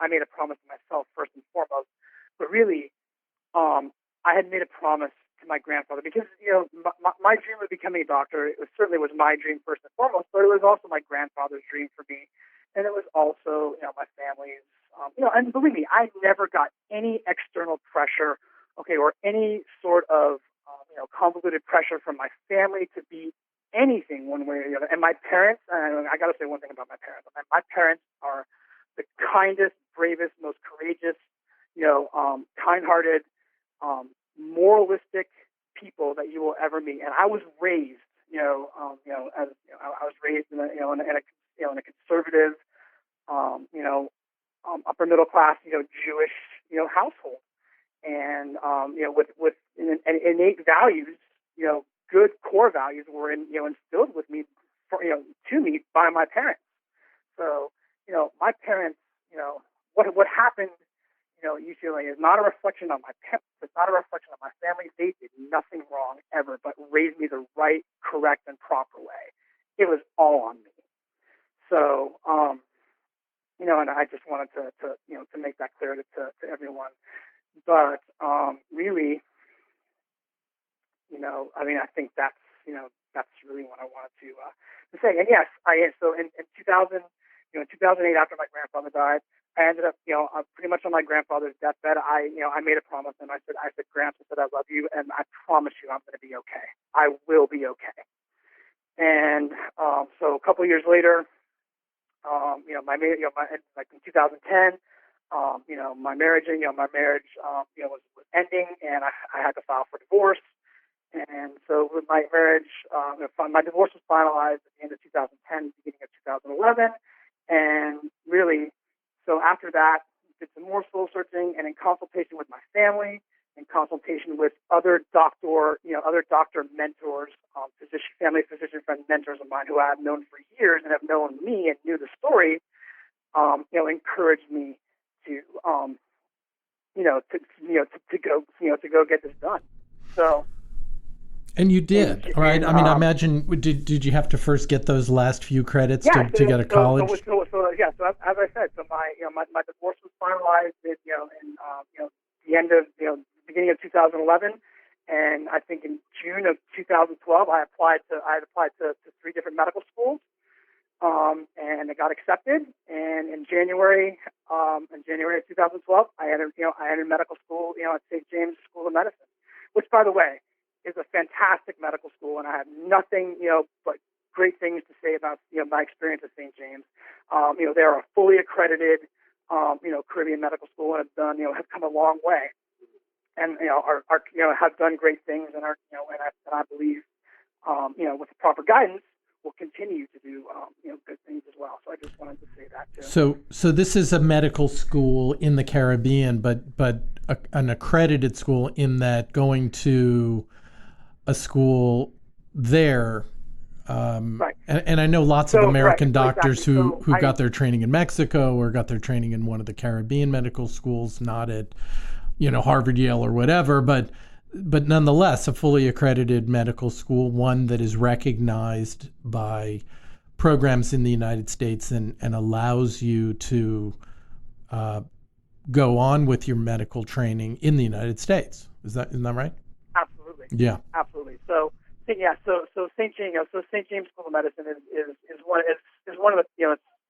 made a promise to myself first and foremost, but really, I had made a promise to my grandfather because, my dream of becoming a doctor, certainly was my dream first and foremost, but it was also my grandfather's dream for me. And it was also, my and believe me, I never got any external pressure, okay, or any sort of, convoluted pressure from my family to be anything one way or the other. And my parents, and I got to say one thing about my parents. My parents are the kindest, bravest, most courageous, kind-hearted, moralistic people that you will ever meet. And I was raised, I was raised in a conservative, upper middle class, Jewish, household, and with innate values, good core values were instilled with me, to me by my parents. So, my parents, what happened, at UCLA is not a reflection on my parents. It's not a reflection on my family. They did nothing wrong ever, but raised me the right, correct, and proper way. It was all on me. So, and I just wanted to make that clear to everyone. But really, I think that's really what I wanted to say. And yes, so in 2000, in 2008, after my grandfather died, I ended up, pretty much on my grandfather's deathbed. I made a promise, and I said, Gramps, I said, I love you, and I promise you I'm going to be okay. I will be okay. And so a couple of years later, like in 2010, my marriage, was ending, and I had to file for divorce. And so with my marriage, my divorce was finalized at the end of 2010, beginning of 2011, and really, so after that, did some more soul searching, and in consultation with my family, in consultation with other doctor mentors, family physician friend mentors of mine who I have known for years and have known me and knew the story, encouraged me to go get this done. So. And you did, right? I imagine, did you have to first get those last few credits to get a college? So as I said, my divorce was finalized in the end of beginning of 2011, and I think in June of 2012 I applied to 3 different medical schools, and I got accepted. And in January of 2012, I entered medical school, at St. James School of Medicine, which, by the way, is a fantastic medical school, and I have nothing, but great things to say about, my experience at St. James. They're a fully accredited, Caribbean medical school, and have come a long way, and have done great things, and are, and I believe, with the proper guidance, will continue to do, good things as well. So I just wanted to say that too. So this is a medical school in the Caribbean, but an accredited school in that going to a school there, right. And I know lots of American doctors exactly. who got their training in Mexico or got their training in one of the Caribbean medical schools, not at, Harvard, Yale, or whatever, but nonetheless, a fully accredited medical school, one that is recognized by programs in the United States and allows you to go on with your medical training in the United States. Isn't that right? Absolutely. Yeah. Absolutely. So St. James School of Medicine is one of the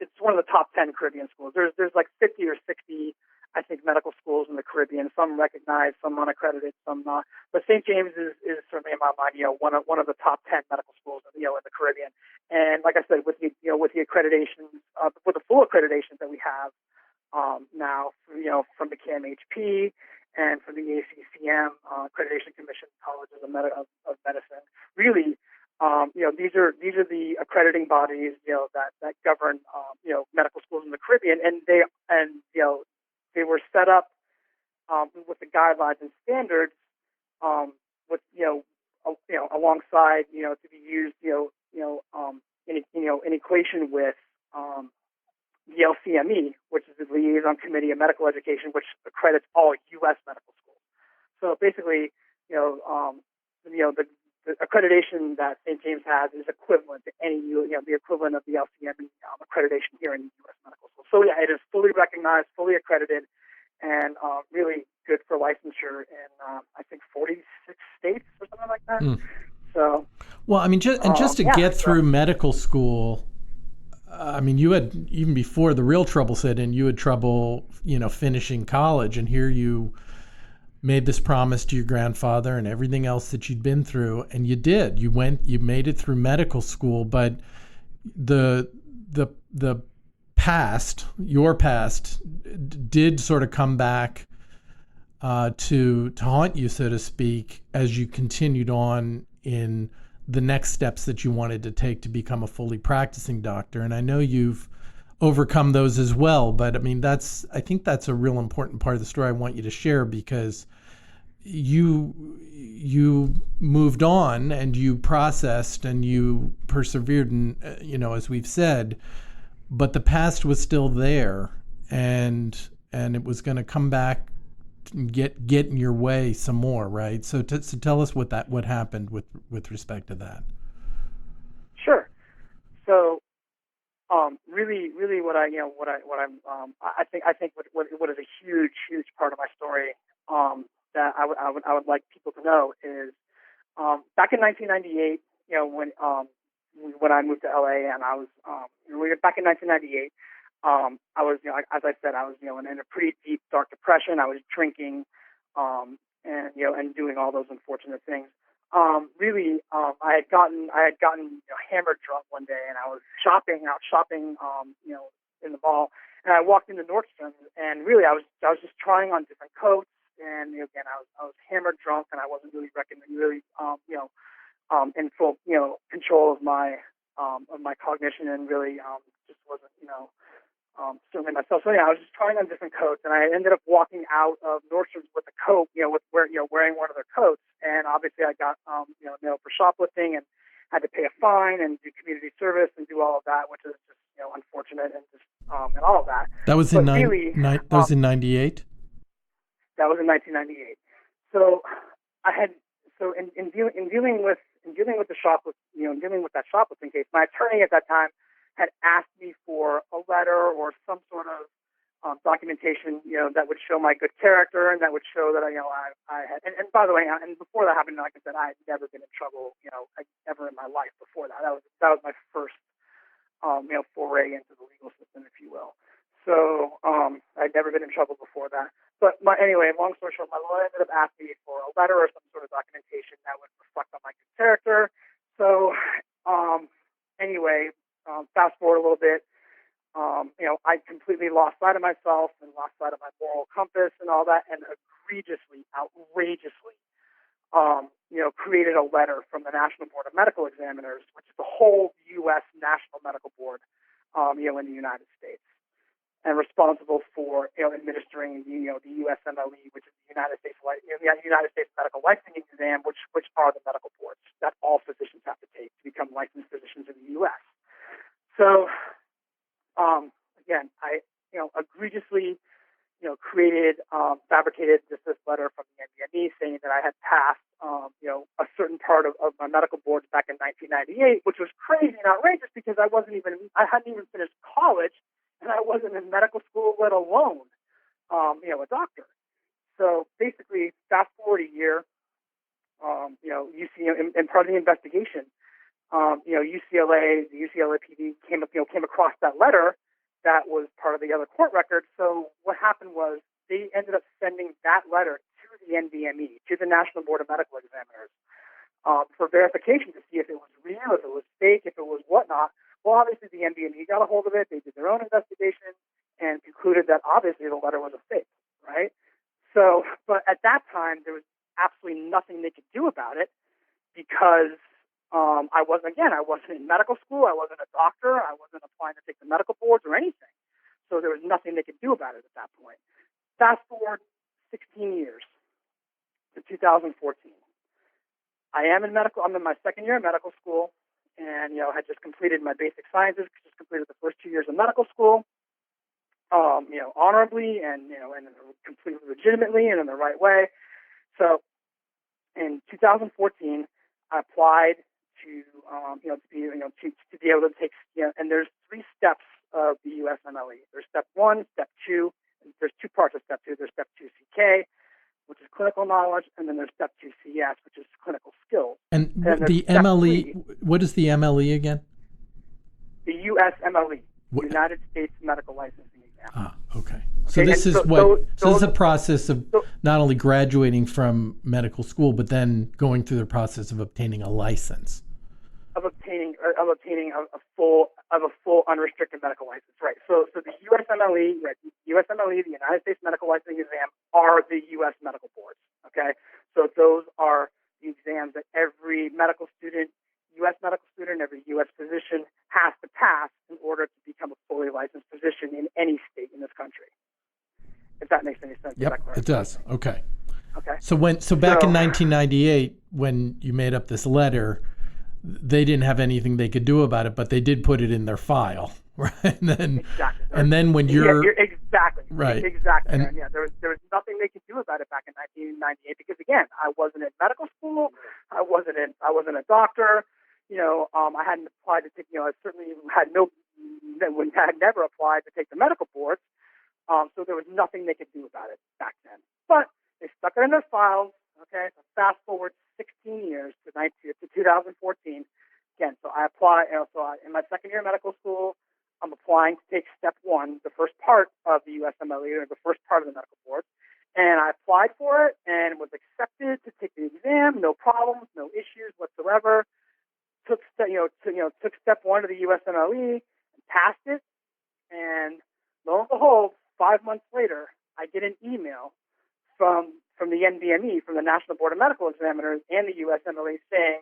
it's one of the top 10 Caribbean schools. There's like 50 or 60, I think, medical schools in the Caribbean. Some recognized, some unaccredited, some not. But St. James is certainly, in my mind, one of the top 10 medical schools in the Caribbean. And like I said, with the accreditations, with the full accreditations that we have now, from the CAMHP and from the ACCM, Accreditation Commission Colleges of Medicine, really, these are the accrediting bodies, that govern, medical schools in the Caribbean, and they were set up with the guidelines and standards, with alongside, to be used, in equation with the LCME, which is the Liaison Committee of Medical Education, which accredits all U.S. medical schools. So basically, the accreditation that St. James has is equivalent to any, the equivalent of the LCME accreditation here in the U.S. medical school. So yeah, it is fully recognized, fully accredited, and really good for licensure in, I think, 46 states or something like that. So, well, I mean, just to get through medical school, I mean, you had, even before the real trouble set in, you had trouble, finishing college, and here you made this promise to your grandfather and everything else that you'd been through, and you did. You made it through medical school, but the your past, did sort of come back to haunt you, so to speak, as you continued on in the next steps that you wanted to take to become a fully practicing doctor. And I know you've overcome those as well, but I mean, I think that's a real important part of the story I want you to share, because you moved on and you processed and you persevered, and as we've said, but the past was still there, and it was going to come back and get in your way some more, right? So tell us what happened with respect to that. Sure. So, really, I think what is a huge part of my story, that I would like people to know is, back in 1998, when I moved to LA, and I was, back in 1998, I was, as I said, I was, in a pretty deep, dark depression. I was drinking, and doing all those unfortunate things. I had gotten hammered drunk one day, and I was shopping, in the mall, and I walked into Nordstrom's, and really, I was just trying on different coats, and again, I was hammered drunk, and I wasn't really in full, control of my cognition, and really, just wasn't, certainly myself. So I was just trying on different coats, and I ended up walking out of Nordstrom's with a coat, wearing one of their coats, and obviously I got, nailed for shoplifting, and had to pay a fine and do community service and do all of that, which is just, unfortunate, and just, and all of that. That was in 98. That was in 1998. So in dealing with the dealing with that shoplifting case, my attorney at that time had asked me for a letter or some sort of documentation, that would show my good character, and that would show that I had. And by the way, and before that happened, like I said, I had never been in trouble, ever in my life before that. That was my first, foray into the legal system, if you will. So I'd never been in trouble before that. But anyway, long story short, my lawyer ended up asking me for a letter or some sort of documentation that would reflect on my good character. So fast forward a little bit, I completely lost sight of myself and lost sight of my moral compass and all that, and outrageously, created a letter from the National Board of Medical Examiners, which is the whole U.S. National Medical Board, in the United States, and responsible for administering the USMLE, which is the United States Medical Licensing Exam, which are the medical boards that all physicians have to take to become licensed physicians in the U.S. So, again, I egregiously fabricated this letter from the NBME saying that I had passed a certain part of my medical boards back in 1998, which was crazy and outrageous because I hadn't even finished college. And I wasn't in medical school, let alone, a doctor. So basically, fast forward a year, in part of the investigation, the UCLA PD came across that letter that was part of the other court record. So what happened was they ended up sending that letter to the NBME, to the National Board of Medical Examiners, for verification to see if it was real, if it was fake, if it was whatnot. Well, obviously, the NBME got a hold of it. They did their own investigation and concluded that obviously the letter was a fake, right? So, but at that time, there was absolutely nothing they could do about it because I wasn't in medical school. I wasn't a doctor. I wasn't applying to take the medical boards or anything. So there was nothing they could do about it at that point. Fast forward 16 years to 2014. I'm in my second year of medical school. And, had just completed my basic sciences, just completed the first 2 years of medical school, honorably and completely legitimately and in the right way. So in 2014, I applied to be able to take, and there's 3 steps of the USMLE. There's step 1, step 2, and there's 2 parts of step 2. There's step 2 CK, which is clinical knowledge, and then there's step 2 CS, which is clinical skills. And the MLE, what is the MLE again? The USMLE, United States Medical Licensing Exam. Okay. So Okay, this and is this is a process of not only graduating from medical school, but then going through the process of obtaining a license. Of obtaining a full unrestricted medical license, right? So the USMLE, right, USMLE, the United States Medical Licensing Exam, are the U.S. medical boards. Okay, so those are the exams that every medical student, U.S. medical student, every U.S. physician has to pass in order to become a fully licensed physician in any state in this country. If that makes any sense. Yep, it does. Okay. Okay. So back in 1998, when you made up this letter, they didn't have anything they could do about it, but they did put it in their file, right? And then when you're exactly right, and there was nothing they could do about it back in 1998 because again, I wasn't in medical school, I wasn't a doctor, I hadn't applied to take, I certainly had never applied to take the medical boards, so there was nothing they could do about it back then. But they stuck it in their files. Okay, so fast forward 16 years to 2014. Again, so I apply. In my second year of medical school, I'm applying to take step one, the first part of the USMLE, or the first part of the medical board, and I applied for it and was accepted to take the exam. No problems, no issues whatsoever. Took step one of the USMLE, and passed it, and lo and behold, 5 months later, I get an email from the NBME, from the National Board of Medical Examiners, and the USMLE saying,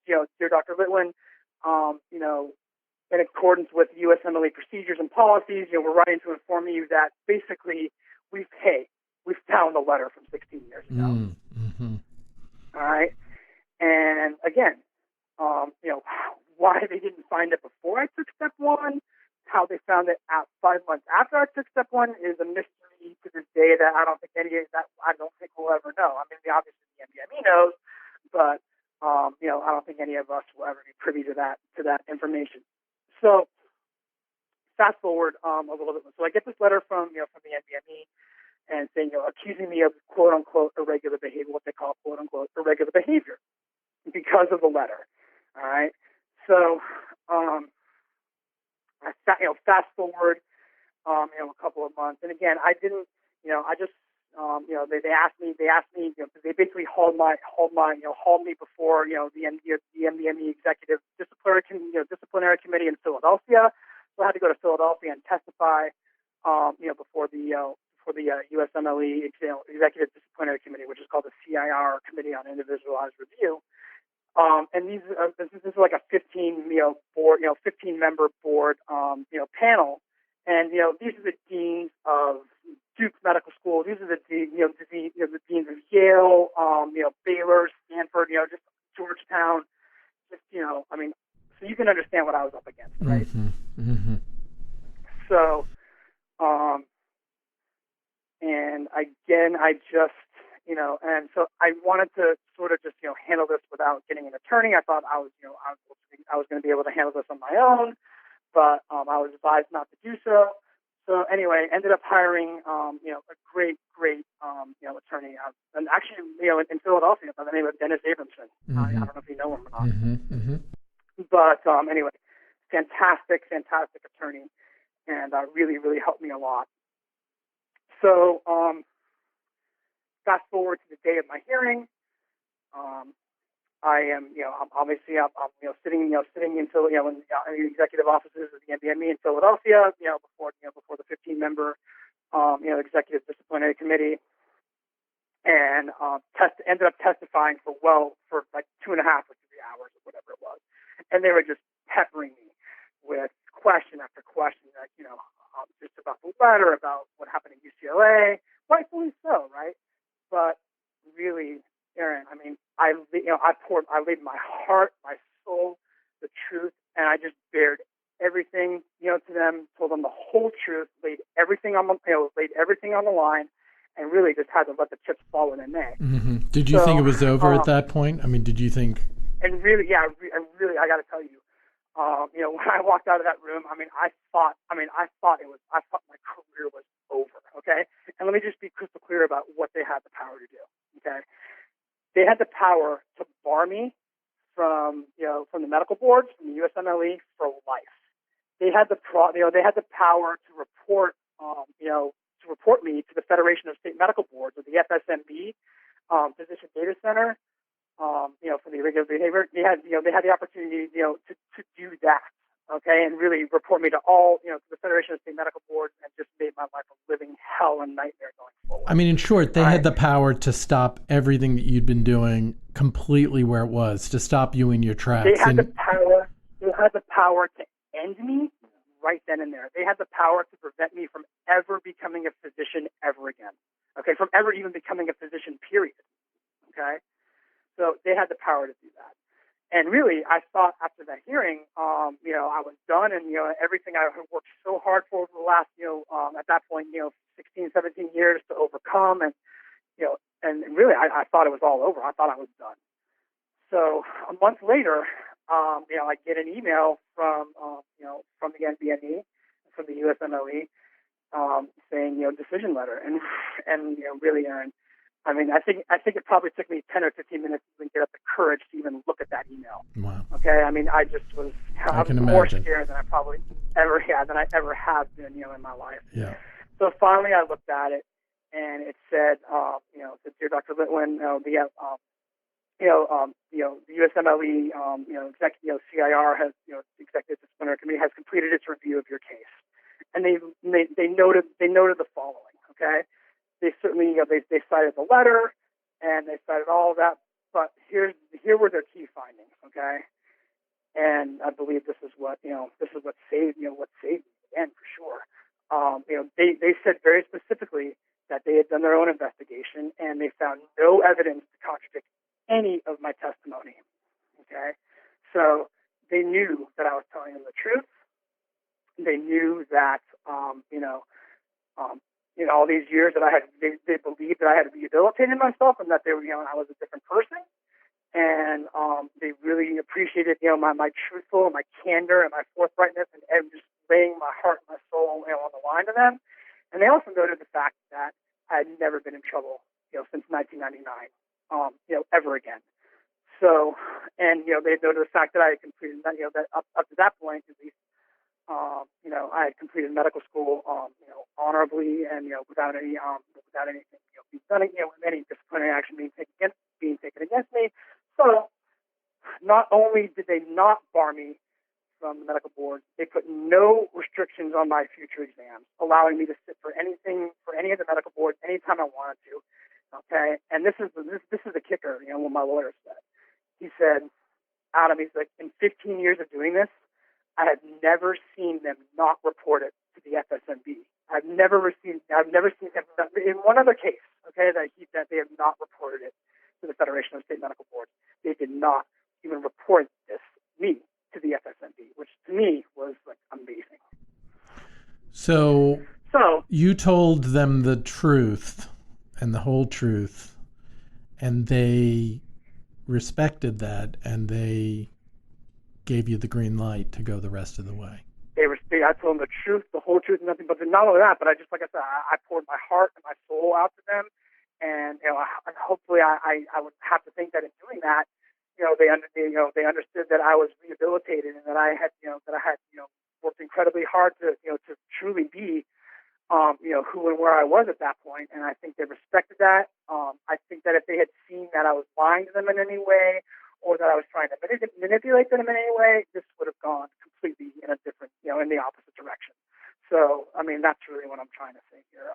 dear Dr. Litwin, in accordance with USMLE procedures and policies, we're writing to inform you that basically we found the letter from 16 years ago. Mm-hmm. All right, and again, why they didn't find it before I took step one, how they found it 5 months after I took step one is a mystery to this day that I don't think we'll ever know. I mean, obviously the NBME knows, but I don't think any of us will ever be privy to that information. So fast forward a little bit. So I get this letter from the NBME and saying, accusing me of quote unquote irregular behavior, what they call quote unquote irregular behavior, because of the letter. All right. So fast forward, a couple of months, and again, I didn't, I just, they asked me, they basically hauled me before, the NBME Executive Disciplinary Committee in Philadelphia. So I had to go to Philadelphia and testify, before the USMLE Executive Disciplinary Committee, which is called the CIR, Committee on Individualized Review. And this is like a 15 member board, panel. And, these are the deans of Duke Medical School. These are the deans of Yale, Baylor, Stanford, just Georgetown. So you can understand what I was up against, right? Mm-hmm. Mm-hmm. So, and again, I just, and so I wanted to sort of just, handle this without getting an attorney. I thought I was going to be able to handle this on my own, but I was advised not to do so. So anyway, ended up hiring, a great, attorney, and actually, in Philadelphia by the name of Dennis Abramson. Mm-hmm. I don't know if you know him or not. Mm-hmm. Mm-hmm. But anyway, fantastic attorney, and really, really helped me a lot. So fast forward to the day of my hearing. I am, I'm obviously, I'm sitting in in the executive offices of the NBME in Philadelphia, before the 15-member, executive disciplinary committee, and ended up testifying for like 2.5 or 3 hours or whatever it was, and they were just peppering me with question after question, just about the letter, about what happened at UCLA, rightfully so, right? But really, Aaron, I mean, I laid my heart, my soul, the truth, and I just bared everything, to them, told them the whole truth, laid everything on the line, and really just had to let the chips fall when they may. Mm-hmm. Did you think it was over at that point? I mean, did you think? And really, I got to tell you, when I walked out of that room, I thought my career was over. Okay, and let me just be crystal clear about what they had the power to do. Okay. They had the power to bar me from the medical boards, from the USMLE, for life. they had the power to report, to report me to the Federation of State Medical Boards, or the FSMB, Physician Data Center, for the irregular behavior. They had the opportunity, to do that. Okay, and really report me to all, to the Federation of State Medical Boards, and just made my life a living hell and nightmare going forward. I mean, in short, they had the power to stop everything that you'd been doing completely where it was, to stop you in your tracks. They had the power. They had the power to end me right then and there. They had the power to prevent me from ever becoming a physician ever again. Okay, from ever even becoming a physician, period. Okay, so they had the power to do that. And really, I thought after that hearing, I was done, and everything I had worked so hard for over the last, at that point, 16, 17 years to overcome, and and really, I thought it was all over. I thought I was done. So a month later, I get an email from the NBME, from the USMLE, saying decision letter, and really, Aaron. I mean, I think it probably took me 10 or 15 minutes to even get up the courage to even look at that email. Wow. Okay. I mean, I was more scared than I probably ever have been, in my life. Yeah. So finally, I looked at it, and it said, "Dear Dr. Litwin, the USMLE, CIR has, Executive Disciplinary Committee has completed its review of your case, and they noted the following. Okay." They certainly, they cited the letter, and they cited all of that, but here were their key findings, okay? And I believe this is what saved me again, for sure. They said very specifically that they had done their own investigation, and they found no evidence to contradict any of my testimony, okay? So they knew that I was telling them the truth. They knew that, all these years that they believed that I had rehabilitated myself, and that they were, I was a different person. And they really appreciated, my truthful, my candor, and my forthrightness, and just laying my heart and my soul, on the line to them. And they also noted the fact that I had never been in trouble, since 1999, ever again. So, and they noted the fact that I had completed, that up to that point at least, I had completed medical school, honorably, and without anything, being done, with any disciplinary action being taken against me. So, not only did they not bar me from the medical board, they put no restrictions on my future exams, allowing me to sit for any of the medical boards anytime I wanted to. Okay, and this is the kicker. What my lawyer said. He said, Adam, he's like, in 15 years of doing this, I have never seen them not report it to the FSMB. I've never seen them in one other case, okay, that they have not reported it to the Federation of State Medical Boards. They did not even report me to the FSMB, which to me was like amazing. So you told them the truth and the whole truth, and they respected that, and they gave you the green light to go the rest of the way. I told them the truth, the whole truth, and nothing but not only that, but I poured my heart and my soul out to them, and hopefully I would have to think that in doing that, they understood that I was rehabilitated, and that I had worked incredibly hard to truly be who and where I was at that point, and I think they respected that. I think that if they had seen that I was lying to them in any way, or that I was trying to manipulate them in any way, this would have gone completely in a different, in the opposite direction. So, I mean, that's really what I'm trying to say here.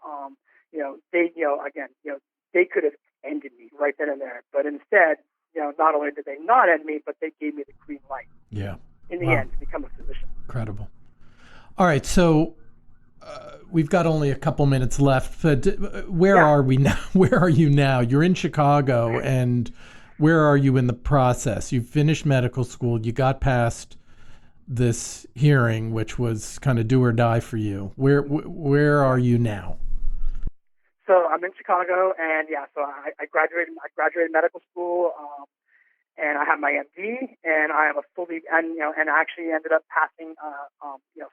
They could have ended me right then and there, but instead, not only did they not end me, but they gave me the green light. Yeah. In the end, to become a physician. Incredible. All right, so we've got only a couple minutes left, but where are we now? Where are you now? You're in Chicago, and where are you in the process? You finished medical school. You got past this hearing, which was kind of do or die for you. Where are you now? So I'm in Chicago, and so I graduated medical school, and I have my MD, and I am and I actually ended up passing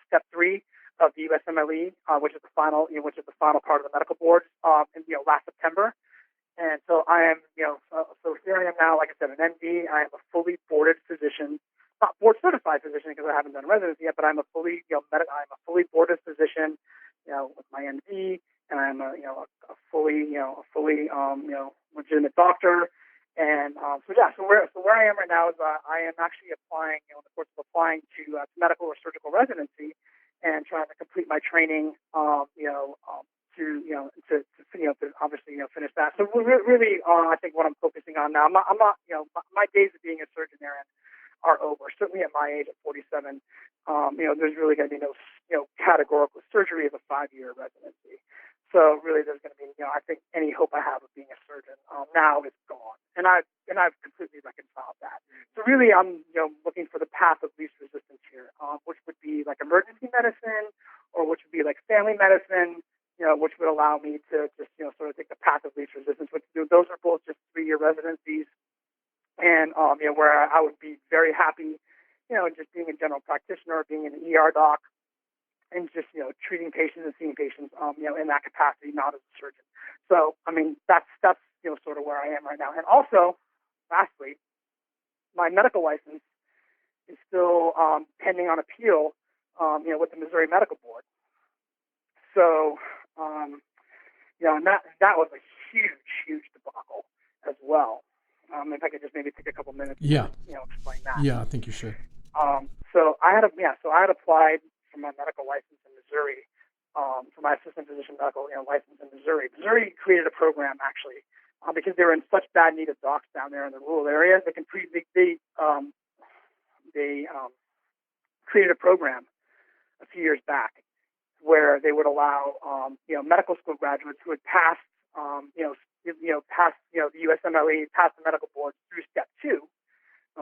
step 3 of the USMLE, which is the final part of the medical board, last September. And so I am, so here I am now, like I said, an MD. I am a fully boarded physician. not board certified physician because I haven't done residency yet, but I'm a fully, I'm a fully boarded physician, with my MD, and I'm a fully, legitimate doctor. And so where I am right now is I am actually applying, in the course of applying to medical or surgical residency, and trying to complete my training, to obviously finish that. So really, I think what I'm focusing on now, I'm not my days of being a surgeon, Aaron, are over. Certainly at my age, at 47, there's really going to be no categorical surgery of a 5-year residency. So really, there's going to be, I think any hope I have of being a surgeon now is gone, and I've completely reconciled that. So really, I'm looking for the path of least resistance here, which would be like emergency medicine, or which would be like family medicine, which would allow me to just sort of take the path of least resistance. Which those are both just 3-year residencies, and where I would be very happy, just being a general practitioner, being an ER doc, and just treating patients and seeing patients in that capacity, not as a surgeon. So I mean that's sort of where I am right now. And also, lastly, my medical license is still pending on appeal, with the Missouri Medical Board. So and that was a huge debacle as well. If I could just maybe take a couple minutes to explain that. Yeah, I think you should. So I had applied for my medical license in Missouri, for my assistant physician medical license in Missouri. Missouri created a program actually, because they were in such bad need of docs down there in the rural areas. They created a program a few years back where they would allow medical school graduates who had passed the USMLE, passed the medical board through step 2,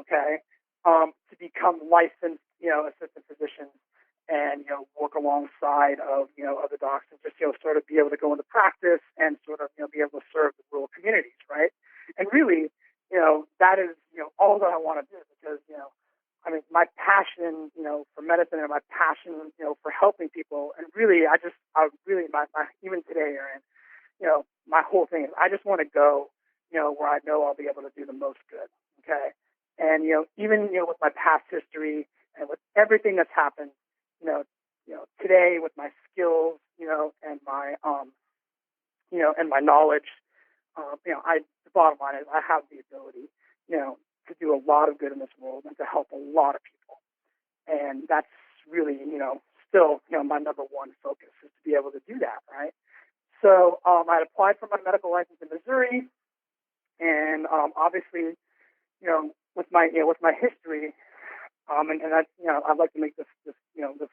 to become licensed assistant physicians and work alongside of other docs, and just sort of be able to go into practice and sort of be able to serve the rural communities, right? And really, that is all that I want to do, because I mean, my passion for medicine, and my passion for helping people, and really my even today, Aaron, my whole thing is I just want to go where I know I'll be able to do the most good, okay? And even with my past history and with everything that's happened, today, with my skills, and my and my knowledge, the bottom line is I have the ability, to do a lot of good in this world and to help a lot of people. And that's really, still, my number one focus is to be able to do that, right? So I applied for my medical license in Missouri, and obviously, with my history, and I'd like to make this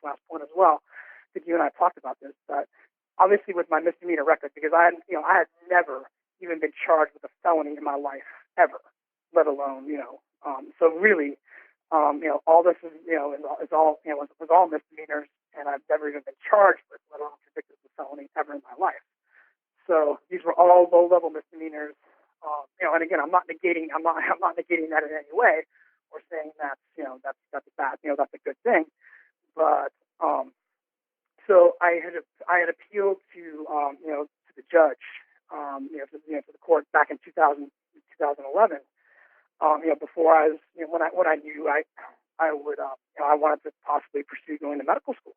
last point as well. I think you and I talked about this, but obviously with my misdemeanor record, because I had never even been charged with a felony in my life ever, let alone so really, all this is is all misdemeanors, and I've never even been charged with, let alone convicted of a felony ever in my life. So these were all low-level misdemeanors, and again, I'm not negating that in any way, or saying that's that's a bad, that's a good thing, but so I had appealed to to the judge, to the court back in 2011, before I was when I knew I would I wanted to possibly pursue going to medical school.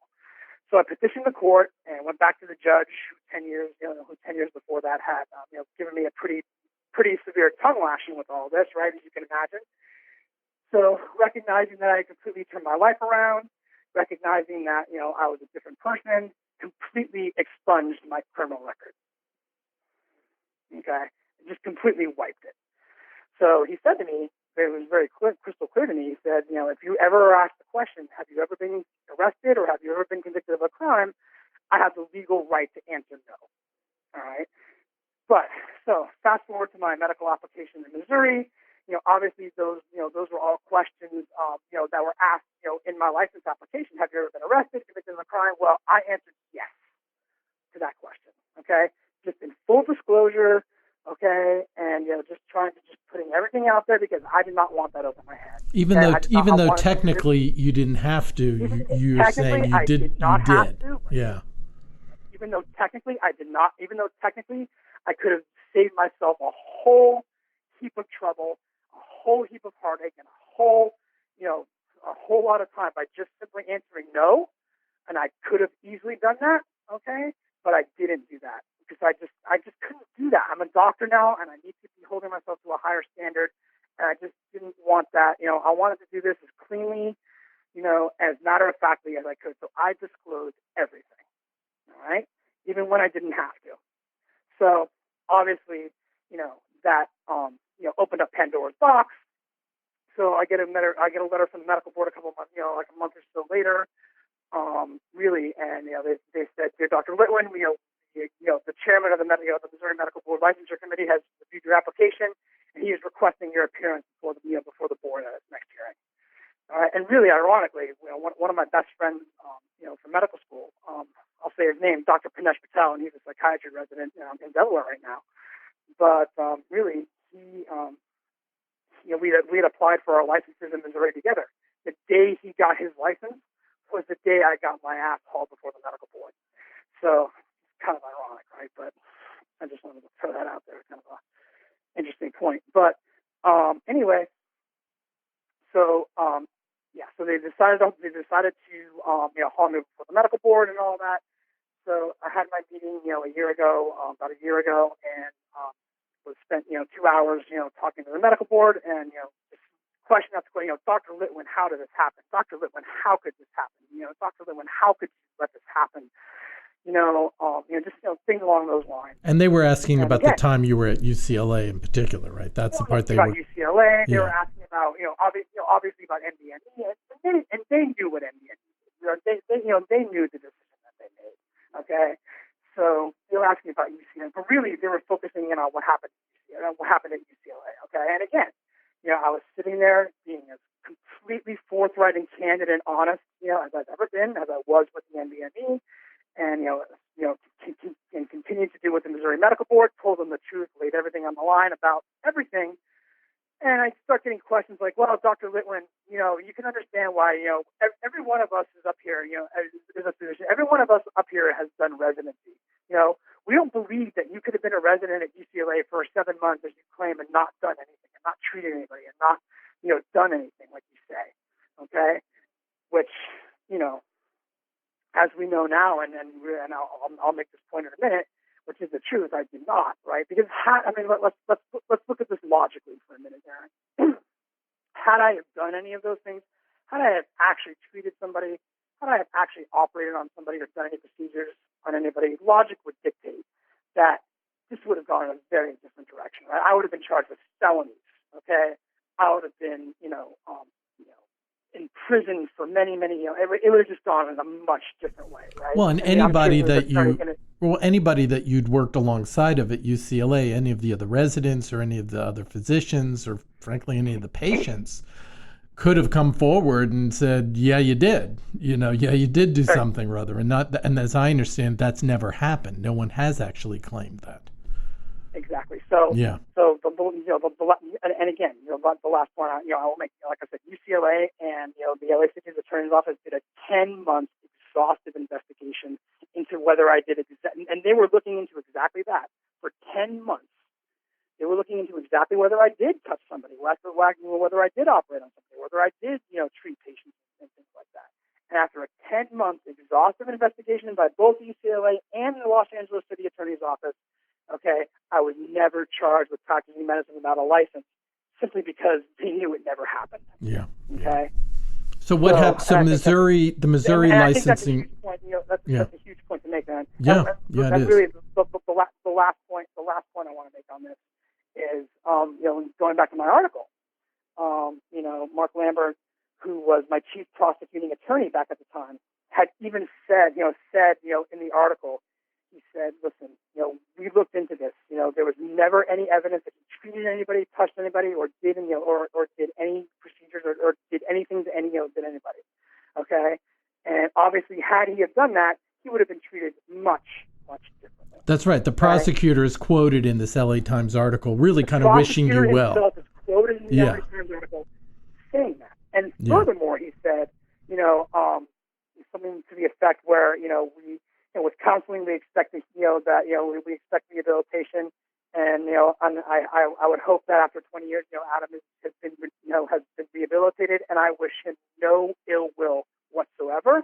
So I petitioned the court and went back to the judge, who 10 years before that had given me a pretty severe tongue lashing with all this, right, as you can imagine. So recognizing that I had completely turned my life around, recognizing that I was a different person, completely expunged my criminal record. Okay, just completely wiped it. So he said to me, it was very crystal clear to me. He said, if you ever ask the question, have you ever been arrested or have you ever been convicted of a crime, I have the legal right to answer no. All right. But so fast forward to my medical application in Missouri. Obviously those were all questions, that were asked, in my license application. Have you ever been arrested, convicted of a crime? Well, I answered yes to that question. Okay. Just in full disclosure. Okay. And, just putting everything out there, because I did not want that over my head. Even though technically you didn't have to, you're saying you did. Yeah. Even though technically I did not, even though technically I could have saved myself a whole heap of trouble, a whole heap of heartache, and a whole whole lot of time by just simply answering no, and I could have easily done that, okay? But I didn't do that because I just couldn't do that. I'm a doctor now, and I need to be holding myself to a higher standard, and I just didn't want that. I wanted to do this as cleanly, as matter-of-factly as I could. So I disclosed everything, all right, even when I didn't have to. So obviously, that opened up Pandora's box. So I get a letter from the medical board a couple of months, like a month or so later, really, and they said, "Dear Dr. Litwin, the chairman of the Missouri Medical Board Licensure Committee has reviewed your application, and he is requesting your appearance before the board at its next hearing." All right, and really ironically, one of my best friends, from medical school, I'll say his name, Dr. Panesh Patel, and he's a psychiatry resident in Delaware right now. But really, he, we had applied for our licenses in Missouri together. The day he got his license was the day I got my ass hauled before the medical board. So it's kind of ironic, right? But I just wanted to throw that out there. Kind of an interesting point. But anyway, so so they decided to haul me before the medical board and all that. So I had my meeting, about a year ago, and was spent, 2 hours, talking to the medical board and, just question after question, Dr. Litwin, how did this happen? Dr. Litwin, how could this happen? Dr. Litwin, how could you let this happen? Things along those lines. And they were asking about the time you were at UCLA in particular, right? That's the part they were. About UCLA, they were asking about, obviously about MDME, and they knew what MDME was. They knew the decision that they made. Okay, so they were asking about UCLA, but really they were focusing in on what happened at UCLA. Okay, and again, I was sitting there being as completely forthright and candid and honest, as I've ever been, as I was with the NBME, and and continued to do with the Missouri Medical Board, told them the truth, laid everything on the line about everything. And I start getting questions like, "Well, Dr. Litwin, you can understand why, every one of us is up here, as a physician, every one of us up here has done residency. We don't believe that you could have been a resident at UCLA for 7 months, as you claim, and not done anything, and not treated anybody, and not, done anything like you say." Okay, which, as we know now, and I'll make this point in a minute, which is the truth, I did not, right? Because let's look at this logically for a minute, Aaron. Had I have done any of those things, had I have actually treated somebody, had I have actually operated on somebody or done any procedures on anybody, logic would dictate that this would have gone in a very different direction, right? I would have been charged with felonies, okay? I would have been, in prison for many, it would have just gone in a much different way, right? Well, and anybody that you'd worked alongside of at UCLA, any of the other residents or any of the other physicians or frankly any of the patients could have come forward and said, "Yeah, you did. You did do something or other." And as I understand, that's never happened. No one has actually claimed that. Exactly. So yeah. So and again, the last point I will make, like I said, UCLA and the LA City Attorney's Office did a 10-month exhaustive investigation into whether I did and they were looking into exactly that for 10 months. They were looking into exactly whether I did touch somebody, whether I did operate on somebody, whether I did treat patients and things like that. And after a 10-month exhaustive investigation by both UCLA and the Los Angeles City Attorney's Office, okay, I was never charged with practicing medicine without a license, simply because they knew it never happened. Yeah. Okay. So what happened? So the Missouri licensing. That's a huge point to make, man. Yeah. That's it is. really the last point. The last point I want to make on this is, going back to my article. Mark Lambert, who was my chief prosecuting attorney back at the time, had even said in the article, he said, "Listen, we looked into this. There was never any evidence that he treated anybody, touched anybody, or did did any procedures or did anything to did anybody. Okay, and obviously, had he have done that, he would have been treated much differently." That's right. The prosecutor is quoted in this LA Times artiple, really kind of wishing you well. The prosecutor himself is quoted in the LA Times article saying that, and furthermore, he said, something to the effect where with counseling we expect we expect rehabilitation, And and I would hope that after 20 years, Adam has been rehabilitated, and I wish him no ill will whatsoever.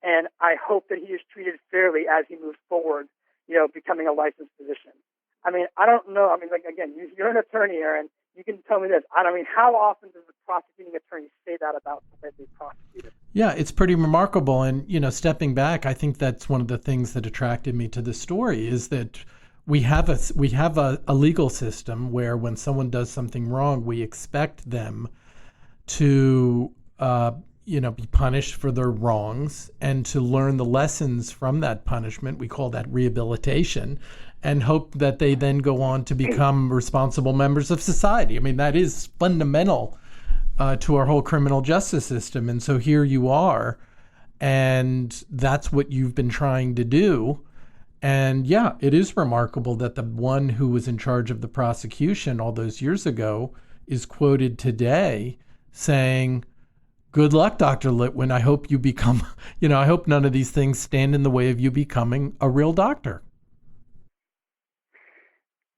And I hope that he is treated fairly as he moves forward, becoming a licensed physician. I mean, I don't know. I mean, like, again, you're an attorney, Aaron. You can tell me this. I mean, how often does the prosecuting attorney say that about somebody they prosecuted? Yeah, it's pretty remarkable. And, stepping back, I think that's one of the things that attracted me to the story is that we have a legal system where when someone does something wrong, we expect them to be punished for their wrongs and to learn the lessons from that punishment. We call that rehabilitation, and hope that they then go on to become responsible members of society. I mean, that is fundamental to our whole criminal justice system. And so here you are, and that's what you've been trying to do. And yeah, it is remarkable that the one who was in charge of the prosecution all those years ago is quoted today saying, "Good luck, Dr. Litwin. I hope you become, I hope none of these things stand in the way of you becoming a real doctor."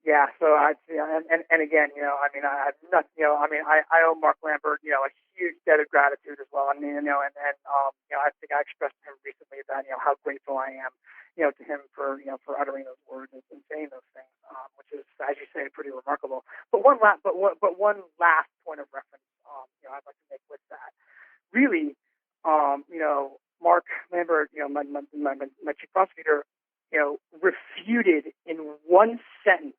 Yeah. So and again, I mean, I have nothing, I owe Mark Lambert, a huge debt of gratitude as well. I mean, I think I expressed to him recently that, how grateful I am, to him for uttering those words and saying those things, which is, as you say, pretty remarkable. But one last point of reference, I'd like to make with that. Really, Mark Lambert, my chief prosecutor, refuted in one sentence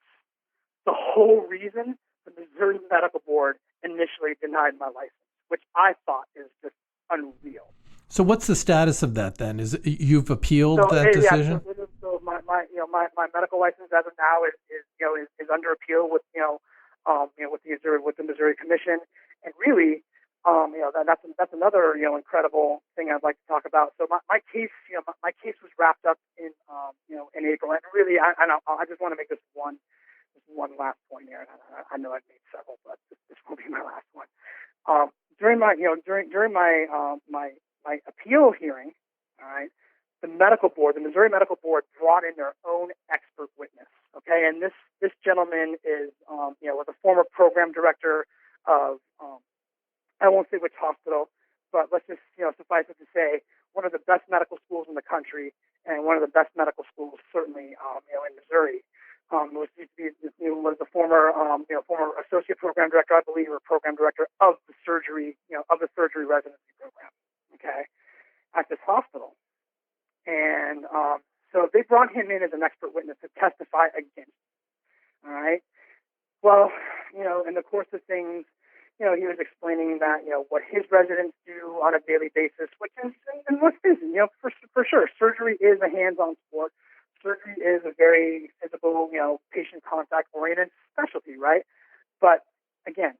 the whole reason the Missouri Medical Board initially denied my license, which I thought is just unreal. So what's the status of that then? Is you've appealed that decision? Yeah, so my medical license as of now is under appeal with with the Missouri Commission, and really, that's another incredible thing I'd like to talk about. So my case my case was wrapped up in in April, and really I just want to make this one last point here. I know I've made several, but this will be my last one. During my my appeal hearing, all right, the Missouri Medical Board brought in their own expert witness. Okay, and this gentleman is was a former program director of I won't say which hospital, but let's just suffice it to say one of the best medical schools in the country and one of the best medical schools certainly in Missouri. Was the former former associate program director, I believe, or program director of the surgery residency program. Okay, at this hospital, and so they brought him in as an expert witness to testify against. All right. Well, in the course of things, he was explaining that what his residents do on a daily basis, which is, and let's face it, for sure, surgery is a hands-on sport. Surgery is a very physical, patient contact oriented specialty, right? But again,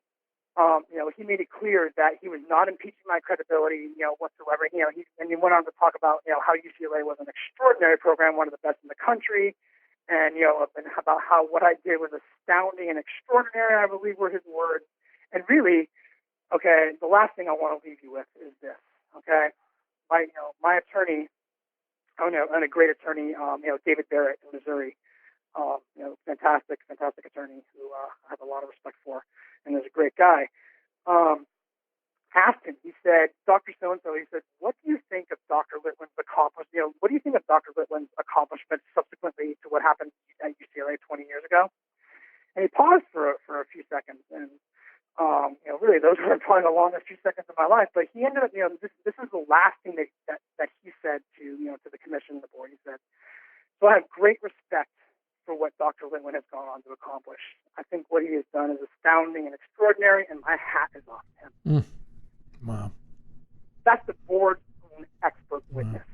he made it clear that he was not impeaching my credibility, whatsoever. He went on to talk about, how UCLA was an extraordinary program, one of the best in the country, and about how what I did was astounding and extraordinary, I believe were his words. And really, okay, the last thing I want to leave you with is this, okay? My attorney, and a great attorney, David Barrett in Missouri, fantastic attorney who I have a lot of respect for, and is a great guy. Asked him, he said, Dr. So-and-so, he said, what do you think of Dr. Litwin's accomplishment? What do you think of Dr. Litwin's accomplishments subsequently to what happened at UCLA 20 years ago? And he paused for a few seconds, and really those were probably the longest few seconds of my life. But he ended up, this is the last thing that he said to the commission, the board. He said, "So I have great respect for what Dr. Litwin has gone on to accomplish. I think what he has done is astounding and extraordinary, and my hat is off to him." Wow. That's the board's own expert witness.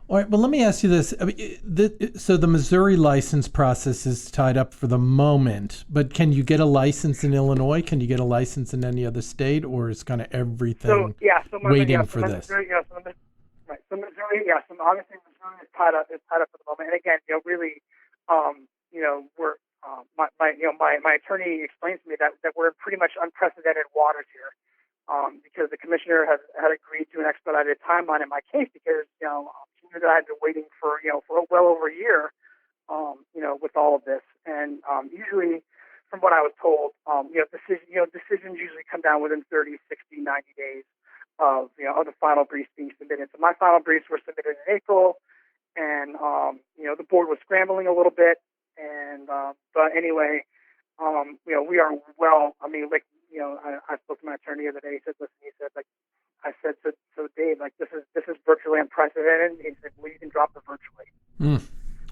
All right, well, let me ask you this. I mean, so the Missouri license process is tied up for the moment, but can you get a license in Illinois? Can you get a license in any other state, or is kind of everything waiting for this? Missouri, right. So Missouri, so obviously Missouri is tied up for the moment. And again, really, we're my attorney explains to me that we're in pretty much unprecedented waters here. Because the commissioner had agreed to an expedited timeline in my case because, she knew that I had been waiting for well over a year, with all of this. And usually, from what I was told, decisions usually come down within 30, 60, 90 days of the final briefs being submitted. So my final briefs were submitted in April, and the board was scrambling a little bit. And but anyway, we are well. I mean, I spoke to my attorney the other day. He said, "Listen," he said, I said, so Dave, this is virtually unprecedented. He said, "Well, you can drop the virtually." Mm.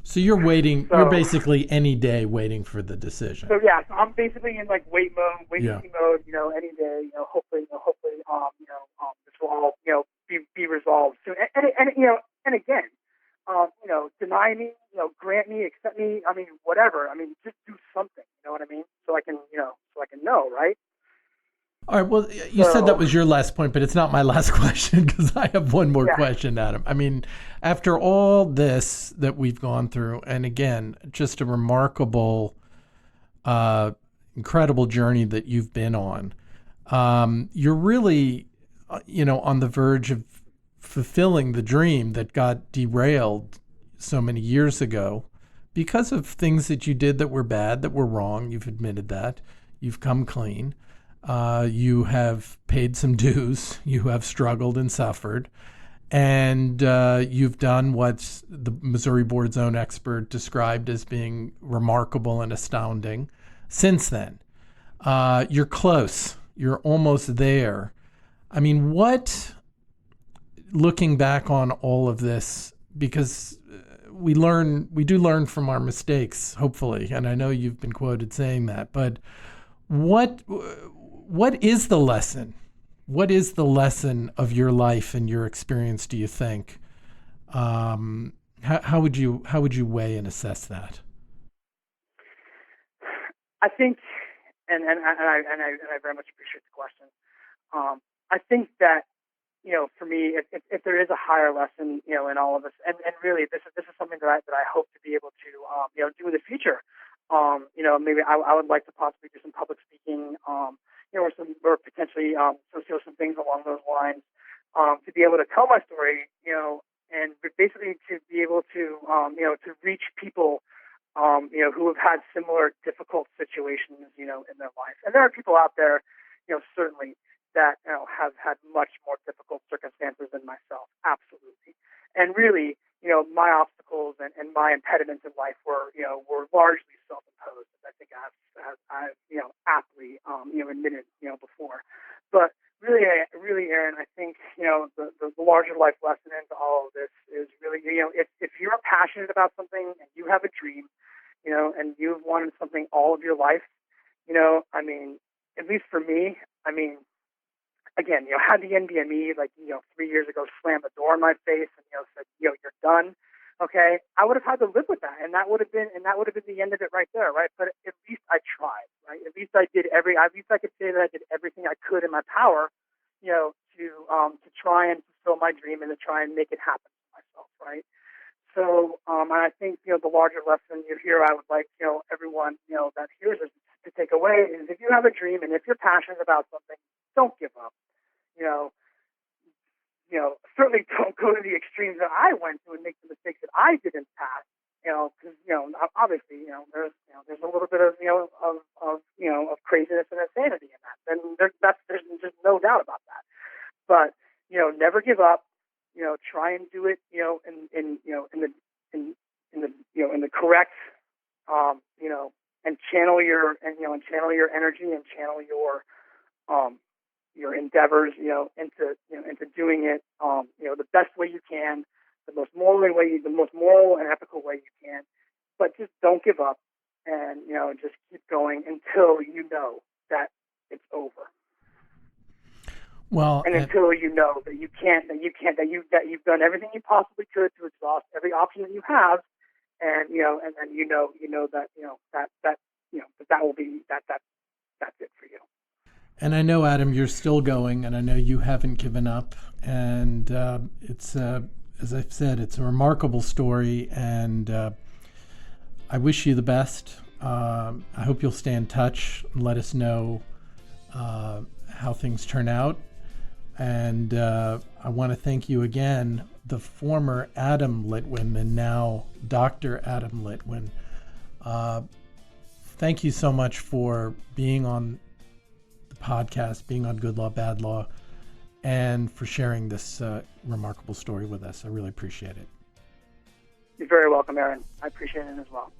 So you're waiting. You're basically any day waiting for the decision. So yeah, so I'm basically in wait mode, wait and see mode. Any day. Hopefully, this will all be resolved soon. And again, deny me, grant me, accept me. I mean, whatever. I mean, just do something. You know what I mean? So I can know, right? All right. Well, you said that was your last point, but it's not my last question because I have one more question, Adam. I mean, after all this that we've gone through, and again, just a remarkable, incredible journey that you've been on, you're really, on the verge of fulfilling the dream that got derailed so many years ago because of things that you did that were bad, that were wrong. You've admitted that. You've come clean. You have paid some dues, you have struggled and suffered, and you've done what the Missouri Board's own expert described as being remarkable and astounding. Since then, you're close. You're almost there. I mean, looking back on all of this, because we do learn from our mistakes, hopefully, and I know you've been quoted saying that, but what is the lesson? What is the lesson of your life and your experience, do you think? How would you weigh and assess that? I think, and I very much appreciate the question. I think that for me, if there is a higher lesson, in all of this, and really this is something that I hope to be able to do in the future. Maybe I would like to possibly do some public speaking. Or potentially some things along those lines, to be able to tell my story, and basically to be able to to reach people, who have had similar difficult situations, in their life. And there are people out there, certainly that have had much more difficult circumstances than myself, absolutely. And really, my obstacles and my impediments in life were largely self-imposed, as I think I've aptly admitted before. But really, Aaron, I think the larger life lesson into all of this is really if you're passionate about something and you have a dream, and you've wanted something all of your life, I mean, at least for me, I mean, again, had the NBME 3 years ago slammed the door in my face and said, you're done. Okay, I would have had to live with that, and that would have been the end of it right there, right? But at least I tried, right? At least I could say that I did everything I could in my power, to try and fulfill my dream and to try and make it happen for myself, right? So, and I think the larger lesson here, I would like everyone that hears this to take away is if you have a dream and if you're passionate about something, don't give up. Certainly don't go to the extremes that I went to and make the mistakes that I did in the past. Because obviously, there's a little bit of of craziness and insanity in that. And there's just no doubt about that. But never give up. Try and do it. In the correct. And channel your energy and channel your endeavors, into doing it, the best way you can, the most moral and ethical way you can. But just don't give up, and just keep going until you know that it's over. Well, and until you know that that you've done everything you possibly could to exhaust every option that you have, and that will be that's it for you. And I know, Adam, you're still going, and I know you haven't given up. And it's, as I've said, it's a remarkable story, and I wish you the best. I hope you'll stay in touch and let us know how things turn out. And I want to thank you again the former Adam Litwin and now Dr. Adam Litwin. Thank you so much for being on the podcast, being on Good Law, Bad Law, and for sharing this remarkable story with us. I really appreciate it. You're very welcome, Aaron. I appreciate it as well.